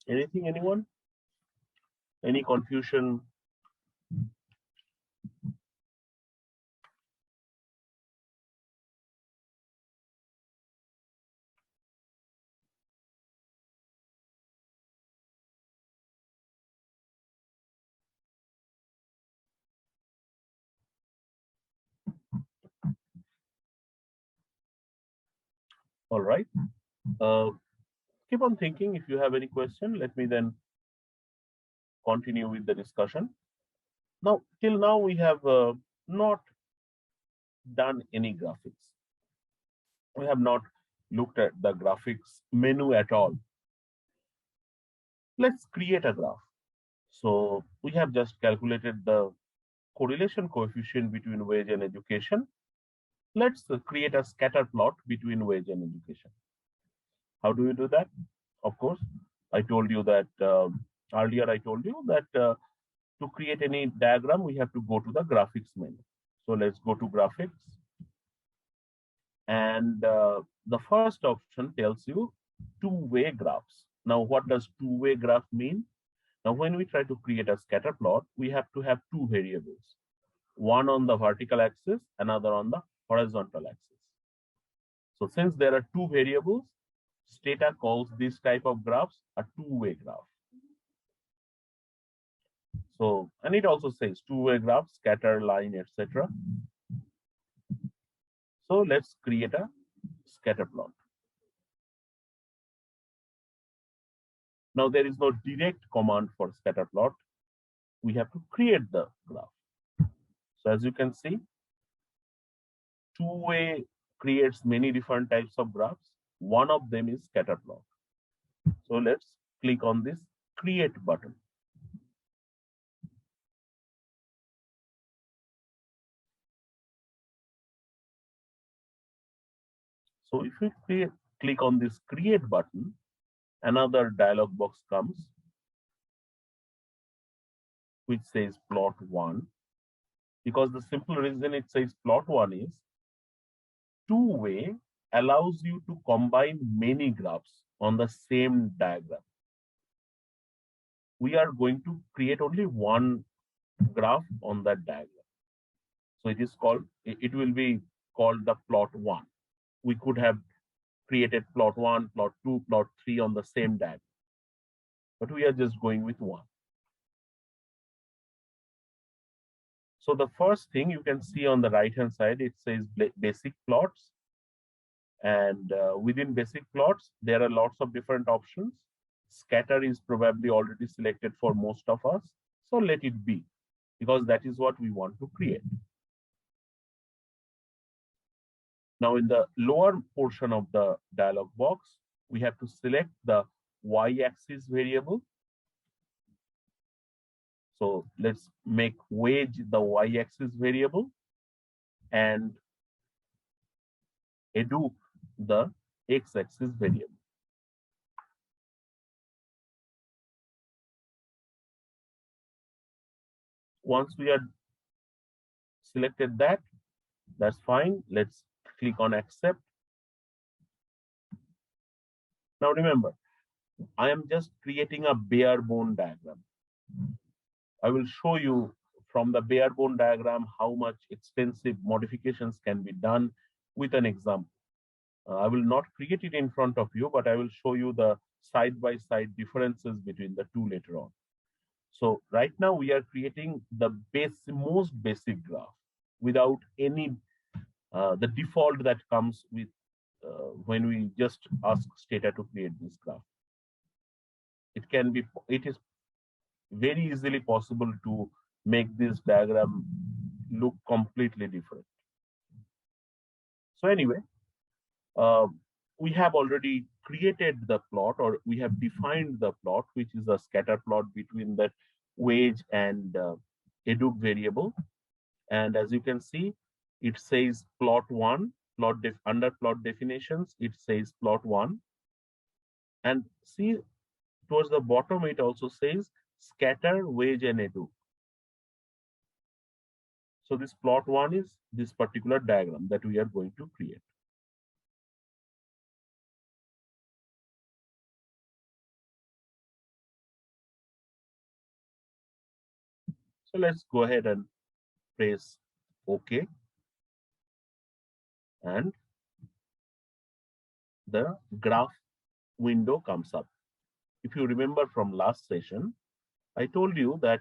Anything, anyone? Any confusion? All right. Keep on thinking. If you have any question, let me then continue with the discussion. Now, till now, we have not done any graphics. We have not looked at the graphics menu at all. Let's create a graph. So we have just calculated the correlation coefficient between wage and education. Let's create a scatter plot between wage and education. How do we do that? Of course, I told you that earlier. I told you that to create any diagram, we have to go to the graphics menu. So let's go to graphics. And the first option tells you two-way graphs. Now, what does two-way graph mean? Now, when we try to create a scatter plot, we have to have two variables, one on the vertical axis, another on the horizontal axis. So since there are two variables, Stata calls this type of graphs a two-way graph. So, and it also says two-way graph, scatter line, etc. So let's create a scatter plot. Now there is no direct command for scatter plot. We have to create the graph. So as you can see, two-way creates many different types of graphs. One of them is scatter plot. So let's click on this create button. So if we click on this create button, another dialog box comes which says plot 1, because the simple reason it says plot 1 is two-way allows you to combine many graphs on the same diagram. We are going to create only one graph on that diagram. So it will be called the plot 1. We could have created plot 1, plot 2, plot 3 on the same diagram, but we are just going with one. So the first thing you can see on the right-hand side, it says basic plots. And within basic plots, there are lots of different options. Scatter is probably already selected for most of us. So let it be, because that is what we want to create. Now, in the lower portion of the dialog box, we have to select the y-axis variable. So let's make wage the y-axis variable and edu the x-axis variable. Once we are selected that, that's fine. Let's click on accept. Now remember, I am just creating a bare bone diagram. I will show you from the bare bone diagram how much extensive modifications can be done with an example. I will not create it in front of you, but I will show you the side-by-side differences between the two later on. So right now we are creating the most basic graph without any the default that comes with when we just ask Stata to create this graph. It is very easily possible to make this diagram look completely different. So anyway, uh, we have already created the plot, or we have defined the plot, which is a scatter plot between the wage and edu variable. And as you can see, it says plot one, under plot definitions, it says plot one. And see, towards the bottom, it also says scatter, wage, and edu. So this plot one is this particular diagram that we are going to create. So let's go ahead and press OK. And the graph window comes up. If you remember from last session, I told you that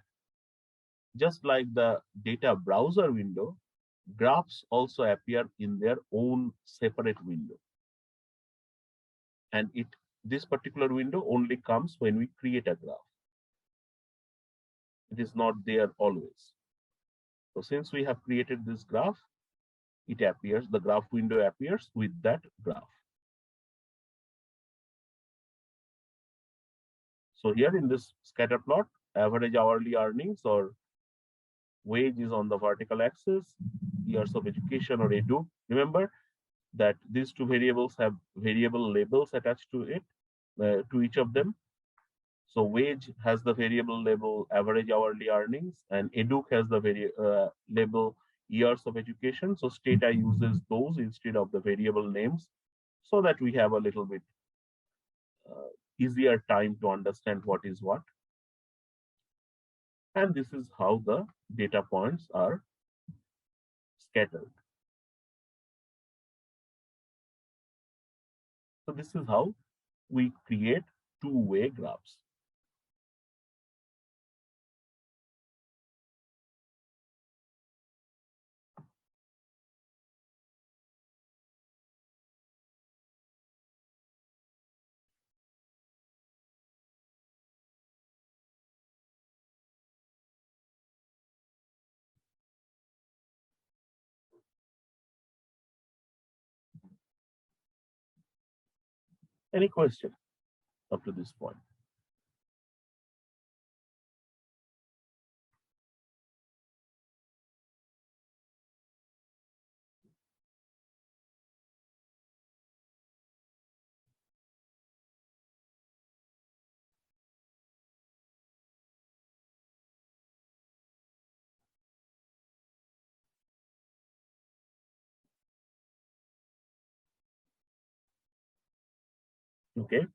just like the data browser window, graphs also appear in their own separate window. And this particular window only comes when we create a graph. It is not there always. So since we have created this graph, it appears, the graph window appears with that graph. So here in this scatter plot, average hourly earnings or wage is on the vertical axis, years of education or edu. Remember that these two variables have variable labels attached to it, to each of them. So wage has the variable label average hourly earnings, and edu has the label years of education. So Stata uses those instead of the variable names so that we have a little bit easier time to understand what is what. And this is how the data points are scattered. So this is how we create two-way graphs. Any question up to this point? Okay.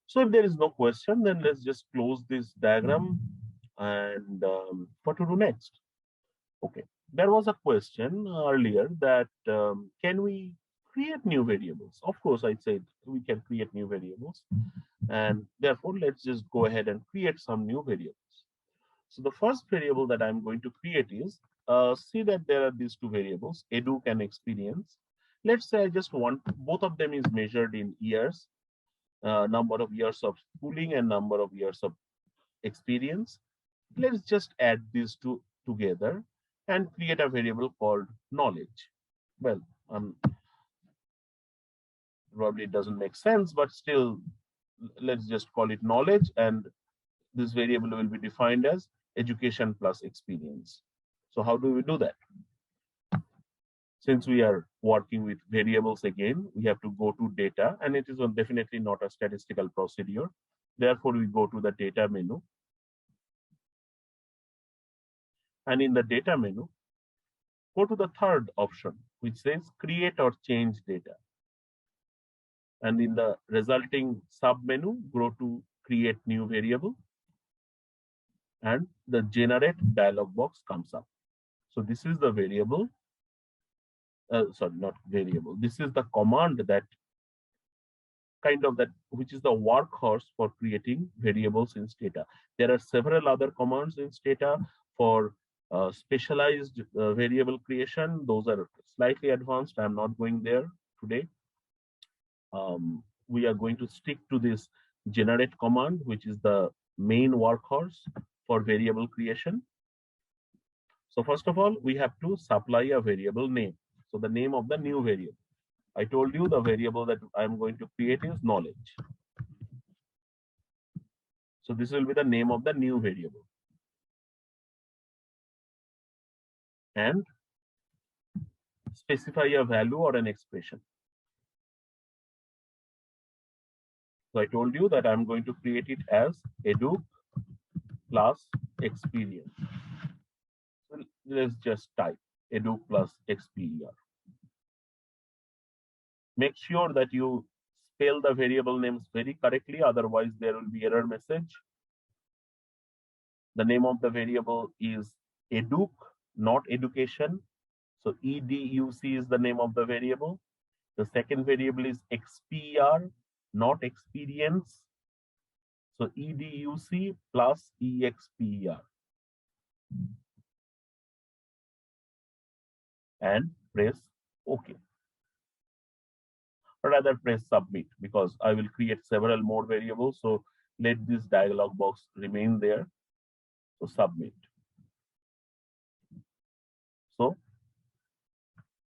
So if there is no question, then let's just close this diagram and what to do next. Okay. There was a question earlier that can we create new variables? Of course, I said we can create new variables. And therefore, let's just go ahead and create some new variables. So the first variable that I'm going to create is, see that there are these two variables, edu and experience. Let's say I just want, both of them is measured in years, number of years of schooling and number of years of experience. Let's just add these two together and create a variable called knowledge. Well, Probably it doesn't make sense, but still, let's just call it knowledge, and this variable will be defined as education plus experience. So how do we do that? Since we are working with variables again, we have to go to data, and it is definitely not a statistical procedure. Therefore, we go to the data menu. And in the data menu, go to the third option, which says create or change data. And in the resulting sub-menu, go to create new variable, and the generate dialog box comes up. So this is the variable, sorry, not variable. This is the command that which is the workhorse for creating variables in Stata. There are several other commands in Stata for specialized variable creation. Those are slightly advanced. I'm not going there today. We are going to stick to this generate command, which is the main workhorse for variable creation. So first of all, we have to supply a variable name. So the name of the new variable. I told you the variable that I'm going to create is knowledge. So this will be the name of the new variable. And specify a value or an expression. So I told you that I'm going to create it as edu plus experience. So let's just type edu plus experience. Make sure that you spell the variable names very correctly, otherwise there will be error message. The name of the variable is educ, not education. So educ is the name of the variable. The second variable is xpr, not experience. So educ plus expr. And press OK. Or rather press submit, because I will create several more variables. So let this dialog box remain there. So submit. So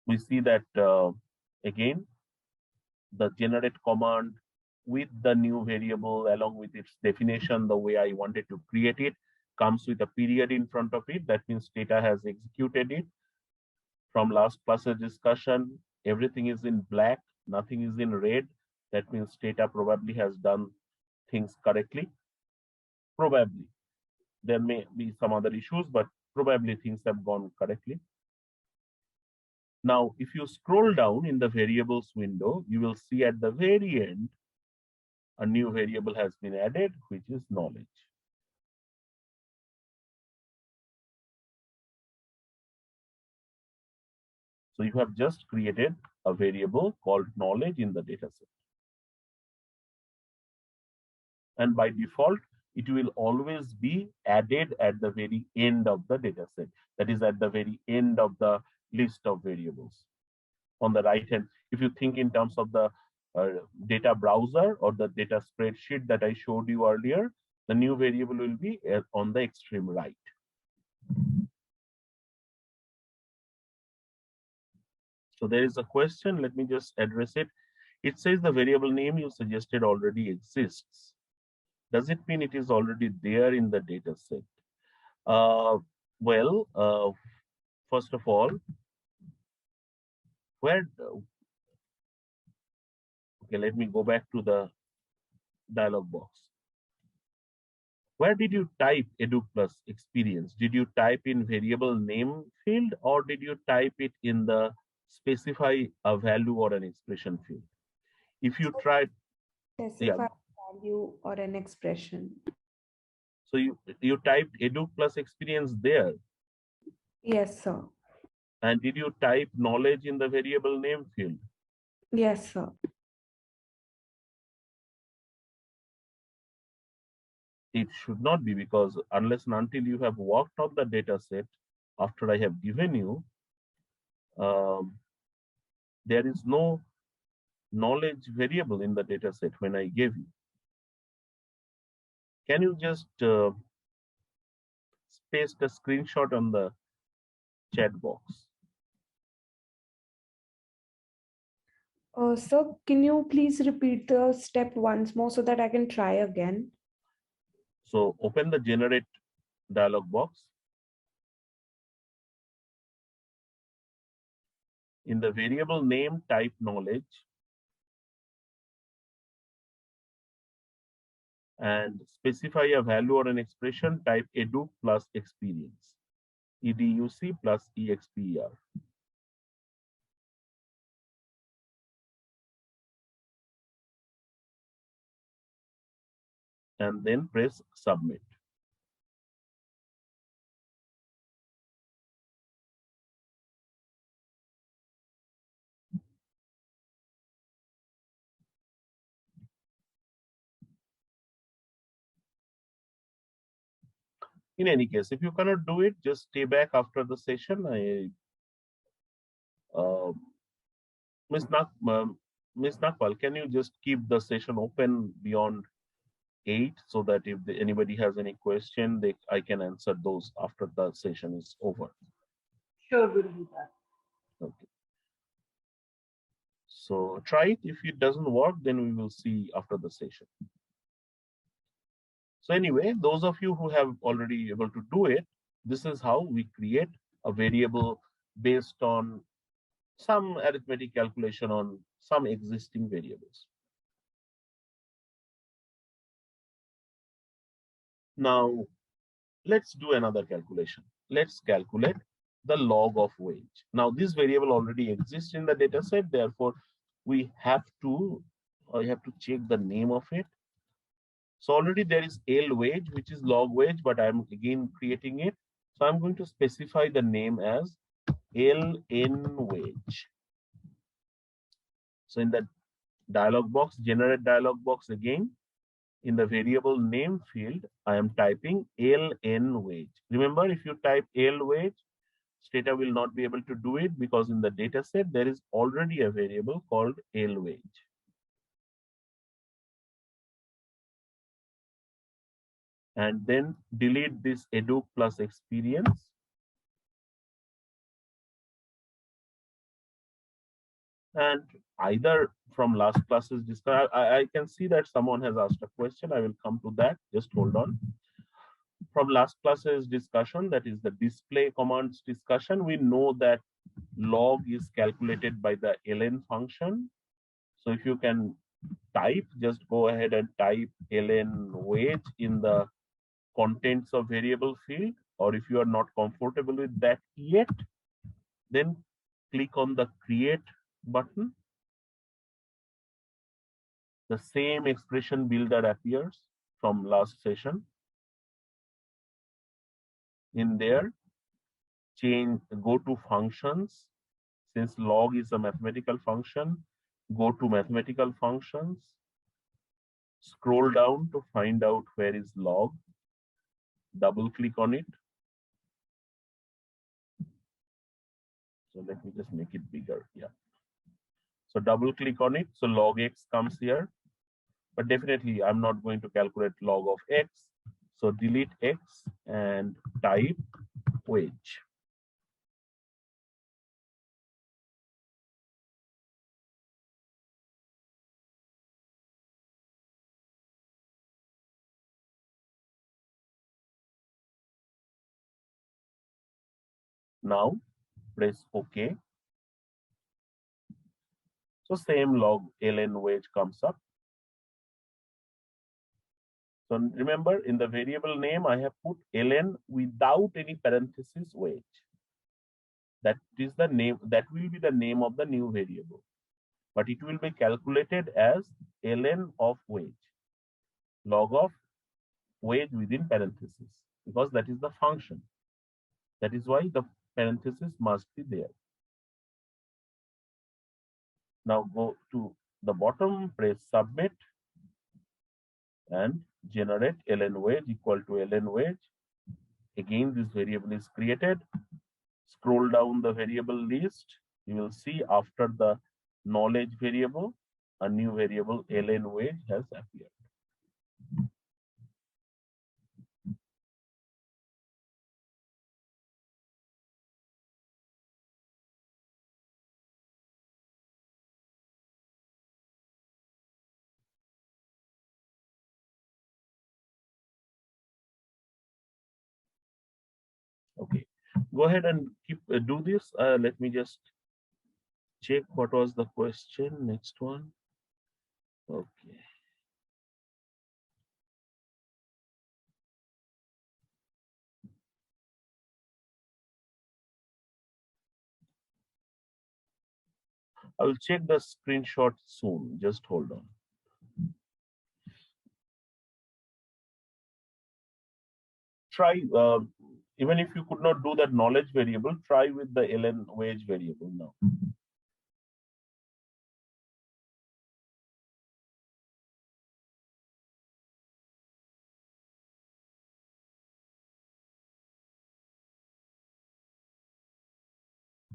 we see that again, the generate command with the new variable along with its definition, the way I wanted to create it, comes with a period in front of it. That means Stata has executed it. From last class's discussion, everything is in black, nothing is in red. That means Stata probably has done things correctly. Probably. There may be some other issues, but probably things have gone correctly. Now, if you scroll down in the variables window, you will see at the very end, a new variable has been added, which is knowledge. So you have just created a variable called knowledge in the dataset. And by default, it will always be added at the very end of the dataset. That is at the very end of the list of variables. On the right hand, if you think in terms of the data browser or the data spreadsheet that I showed you earlier, the new variable will be on the extreme right. So there is a question, let me just address it. It says the variable name you suggested already exists. Does it mean it is already there in the data set? First of all, okay, let me go back to the dialog box. Where did you type edu plus experience? Did you type in variable name field, or did you type it in the specify a value or an expression field? If you tried, specify value or an expression. So you typed edu plus experience there. Yes, sir. And did you type knowledge in the variable name field? Yes, sir. It should not be, because unless and until you have worked on the data set after I have given you, there is no knowledge variable in the data set when I gave you. Can you just paste a screenshot on the chat box? So can you please repeat the step once more so that I can try again? So open the generate dialog box. In the variable name, type knowledge and specify a value or an expression, type edu plus experience, educ plus exper. And then press submit. In any case, if you cannot do it, just stay back after the session. Uh, Ms. Ms. Nakpal, can you just keep the session open beyond 8 so that if anybody has any question, I can answer those after the session is over. Sure, we'll do that. Okay. So try it. If it doesn't work, then we will see after the session. So anyway, those of you who have already able to do it, this is how we create a variable based on some arithmetic calculation on some existing variables. Now, let's do another calculation. Let's calculate the log of wage. Now, this variable already exists in the data set. Therefore, we have to check the name of it. So already there is L wage, which is log wage, but I'm again creating it. So I'm going to specify the name as LN wage. So in the dialog box, generate dialog box again, in the variable name field, I am typing LN wage. Remember, if you type L wage, Stata will not be able to do it because in the data set, there is already a variable called L wage. And then delete this edu plus experience. And either from last class's discussion, I can see that someone has asked a question. I will come to that. Just hold on. From last class's discussion, that is the display commands discussion, we know that log is calculated by the ln function. So if you can type, just go ahead and type ln wage in the contents of variable field, or if you are not comfortable with that yet, then click on the create button. The same expression builder appears from last session. In there, go to functions. Since log is a mathematical function, go to mathematical functions, scroll down to find out where is log, double click on it. So let me just make it bigger. Yeah. So double click on it. So log x comes here, but definitely I'm not going to calculate log of x. So delete x and type wage. Now press OK. So same log ln wage comes up. So remember, in the variable name, I have put ln without any parenthesis wage. That is the name, that will be the name of the new variable. But it will be calculated as ln of wage, log of wage within parenthesis, because that is the function. That is why the parenthesis must be there. Now go to the bottom, press submit, and generate ln wage equal to ln wage. Again, this variable is created. Scroll down the variable list. You will see after the knowledge variable, a new variable ln wage has appeared. Go ahead and keep do this. Let me just check what was the question. Next one. Okay. I will check the screenshot soon. Just hold on. Try, even if you could not do that knowledge variable, try with the ln wage variable now.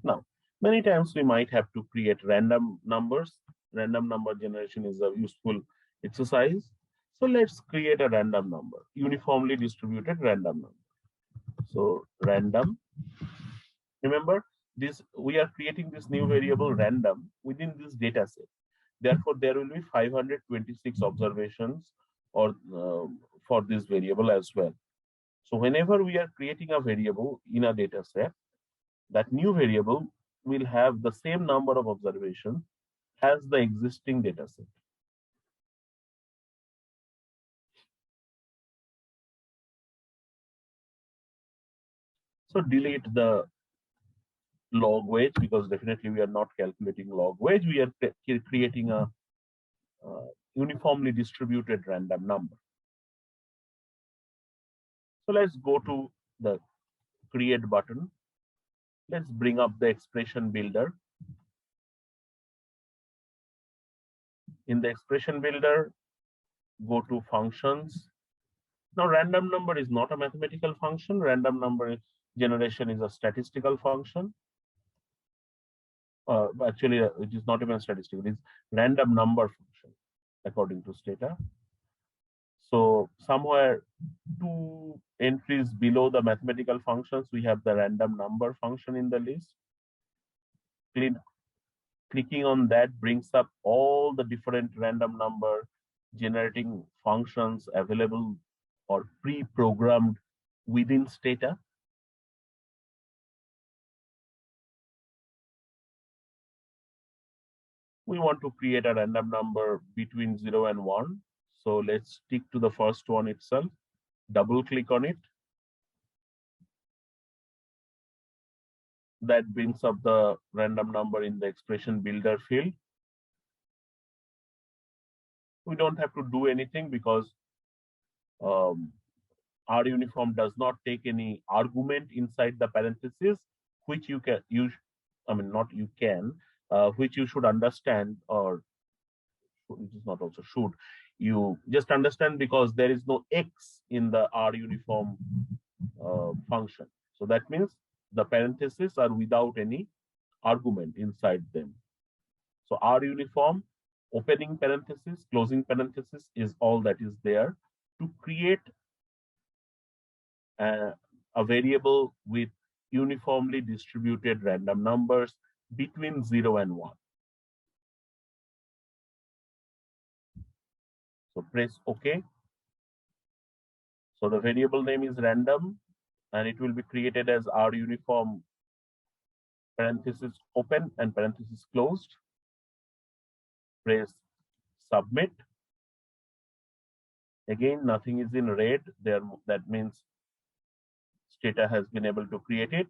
Now, many times we might have to create random numbers. Random number generation is a useful exercise. So let's create a random number, uniformly distributed random number. So random, remember this, we are creating this new variable random within this data set. Therefore, there will be 526 observations or for this variable as well. So whenever we are creating a variable in a data set, that new variable will have the same number of observations as the existing data set. So delete the log wage, because definitely we are not calculating log wage. We are creating a uniformly distributed random number. So let's go to the create button. Let's bring up the expression builder. In the expression builder, go to functions. Now, random number is not a mathematical function. Random number generation is a statistical function. Actually, it is not even statistical. It is random number function according to Stata. So somewhere 2 entries below the mathematical functions, we have the random number function in the list. Clicking on that brings up all the different random number generating functions available or pre-programmed within Stata. We want to create a random number between 0 and 1. So let's stick to the first one itself. Double click on it. That brings up the random number in the expression builder field. We don't have to do anything because R uniform does not take any argument inside the parentheses, which you can use. I mean, not you can, which you should understand, or it is not also should. You just understand because there is no X in the R uniform function. So that means the parentheses are without any argument inside them. So R uniform, opening parenthesis, closing parenthesis is all that is there to create a variable with uniformly distributed random numbers between 0 and 1. So press OK. So the variable name is random, and it will be created as R uniform parenthesis open and parenthesis closed. Press submit. Again, nothing is in red there. That means Stata has been able to create it.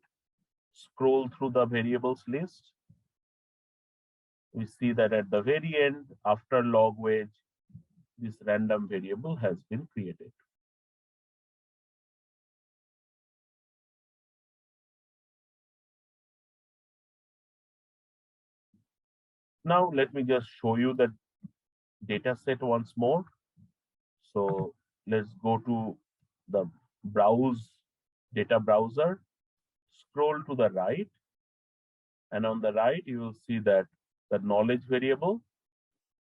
Scroll through the variables list. We see that at the very end, after log wage, this random variable has been created. Now, let me just show you the data set once more. So let's go to the browse data browser, scroll to the right, and on the right, you will see that the knowledge variable,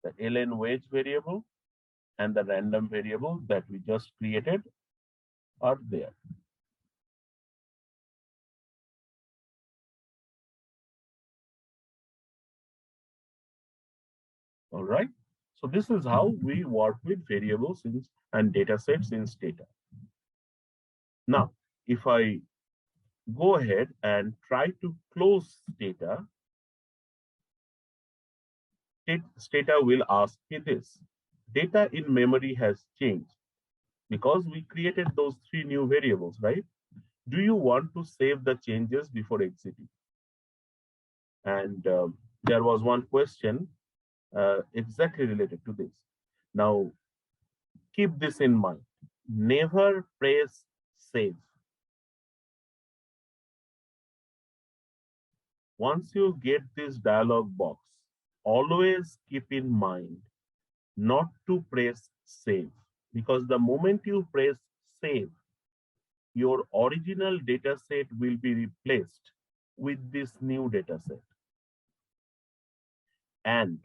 the ln wage variable, and the random variable that we just created are there. All right. So this is how we work with variables and data sets in Stata. Now, if I go ahead and try to close Stata. Stata will ask me this. Data in memory has changed because we created those three new variables, right? Do you want to save the changes before exiting? And there was one question exactly related to this. Now, keep this in mind. Never press save. Once you get this dialog box, always keep in mind not to press save, because the moment you press save, your original data set will be replaced with this new data set. And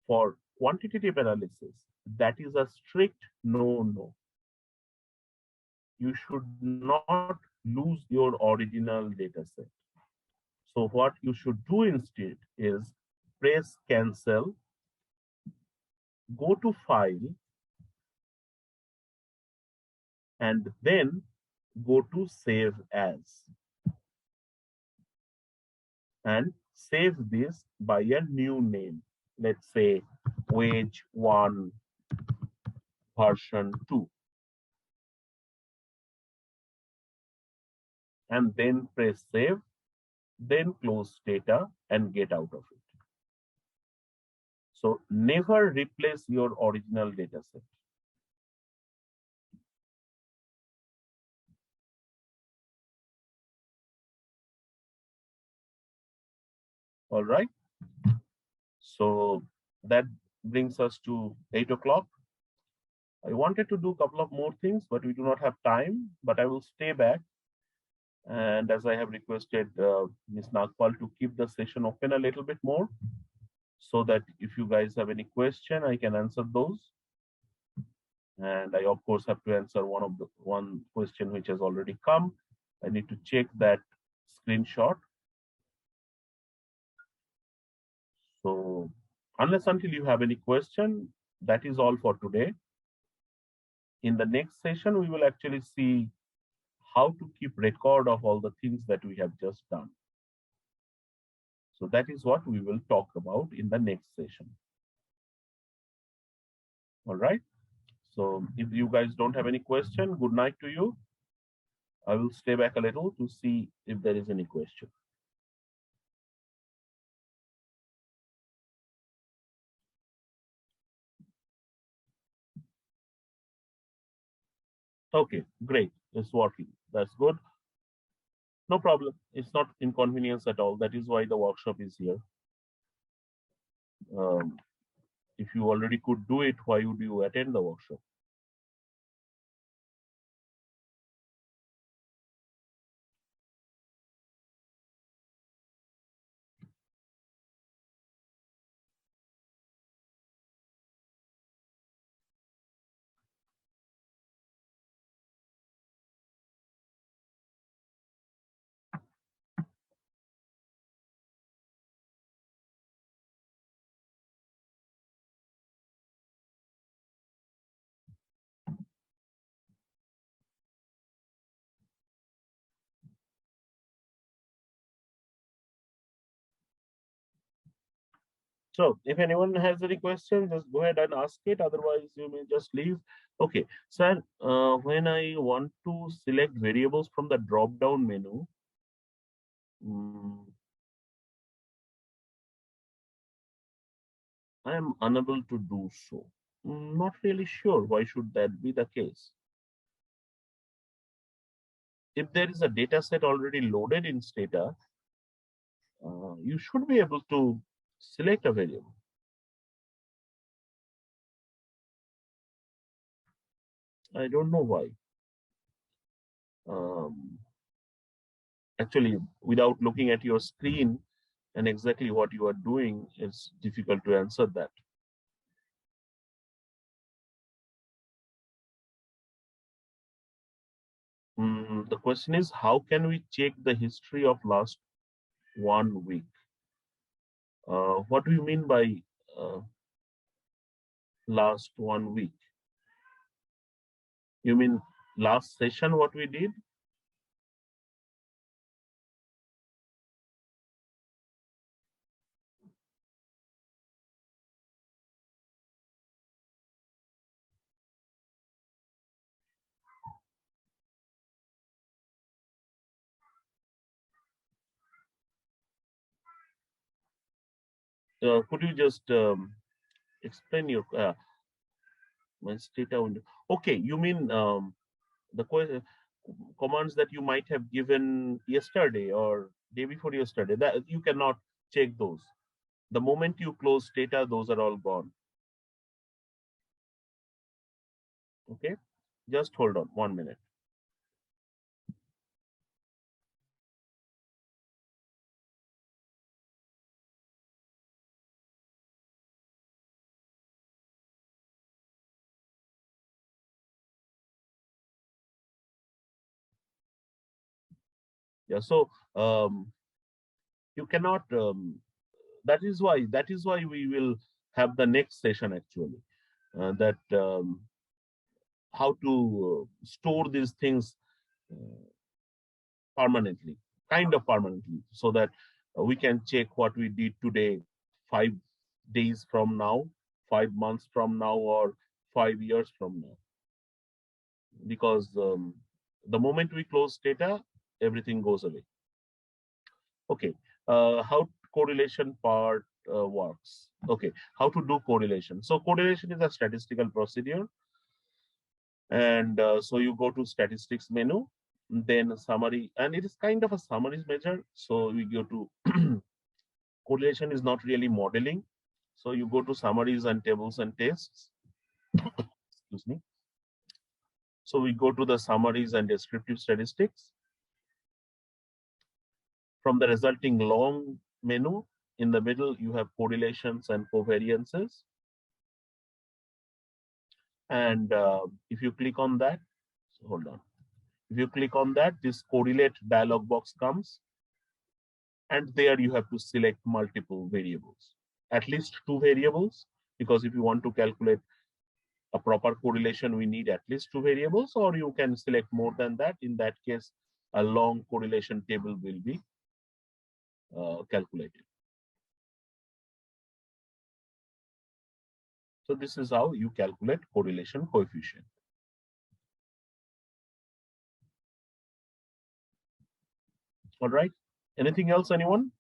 for quantitative analysis, that is a strict no. You should not lose your original data set. So what you should do instead is press cancel, go to file, and then go to save as, and save this by a new name. Let's say wage 1 version 2, and then press save, then close data and get out of it. So never replace your original data set. All right. So that brings us to 8 o'clock. I wanted to do a couple of more things, but we do not have time, but I will stay back. And as I have requested Ms. Nagpal to keep the session open a little bit more, so that if you guys have any question, I can answer those. And I, of course, have to answer one question which has already come. I need to check that screenshot. So unless until you have any question, that is all for today. In the next session, we will actually see how to keep record of all the things that we have just done. So that is what we will talk about in the next session. All right. So if you guys don't have any question, good night to you. I will stay back a little to see if there is any question. Okay, great. It's working. That's good. No problem. It's not inconvenience at all. That is why the workshop is here. Um, if you already could do it, why would you attend the workshop? So if anyone has any questions, just go ahead and ask it. Otherwise, you may just leave. Okay, sir, when I want to select variables from the drop-down menu, I am unable to do so. Not really sure why should that be the case. If there is a data set already loaded in Stata, you should be able to select a variable. I don't know why. Actually, without looking at your screen and exactly what you are doing, it's difficult to answer that. The question is, how can we check the history of last 1 week? What do you mean by last 1 week? You mean last session, what we did? could you just explain your Stata window? Okay, you mean the commands that you might have given yesterday or day before yesterday, that you cannot check those. The moment you close Stata, those are all gone. Okay, just hold on 1 minute. Yeah, so you cannot that is why we will have the next session actually, that how to store these things uh, permanently, kind of permanently, so that we can check what we did today 5 days from now, 5 months from now, or 5 years from now. Because the moment we close data, everything goes away. Okay, how correlation part works. Okay, how to do correlation. So correlation is a statistical procedure. And so you go to statistics menu, then summary, and it is kind of a summaries measure. So we go to correlation is not really modeling. So you go to summaries and tables and tests. Excuse me. So we go to the summaries and descriptive statistics. From the resulting long menu, in the middle, you have correlations and covariances. And if you click on that, so hold on. If you click on that, this correlate dialog box comes. And there you have to select multiple variables, at least 2 variables, because if you want to calculate a proper correlation, we need at least 2 variables, or you can select more than that. In that case, a long correlation table will be calculated. So this is how you calculate correlation coefficient. All right. Anything else, anyone?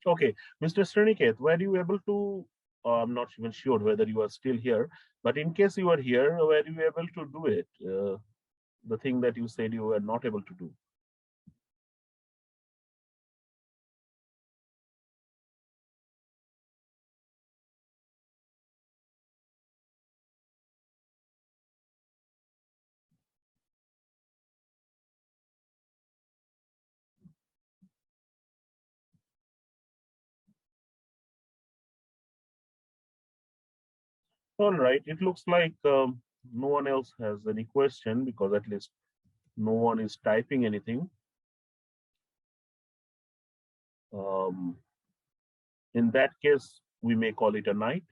Okay, Mr. Sriniket, were you able to, I'm not even sure whether you are still here, but in case you are here, were you able to do it? The thing that you said you were not able to do. All right, it looks like no one else has any question, because at least no one is typing anything. In that case, we may call it a night.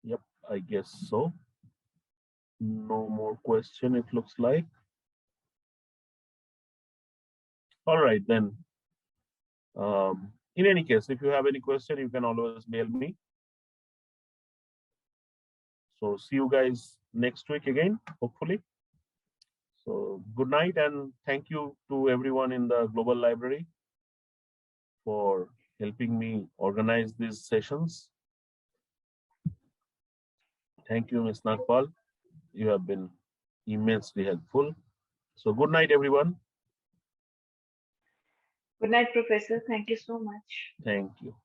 Yep, I guess so. No more question, it looks like. All right, then. In any case, if you have any question, you can always mail me. So see you guys next week again, hopefully. So good night, and thank you to everyone in the Global Library for helping me organize these sessions. Thank you, Ms. Nagpal. You have been immensely helpful. So good night, everyone. Good night, Professor. Thank you so much. Thank you.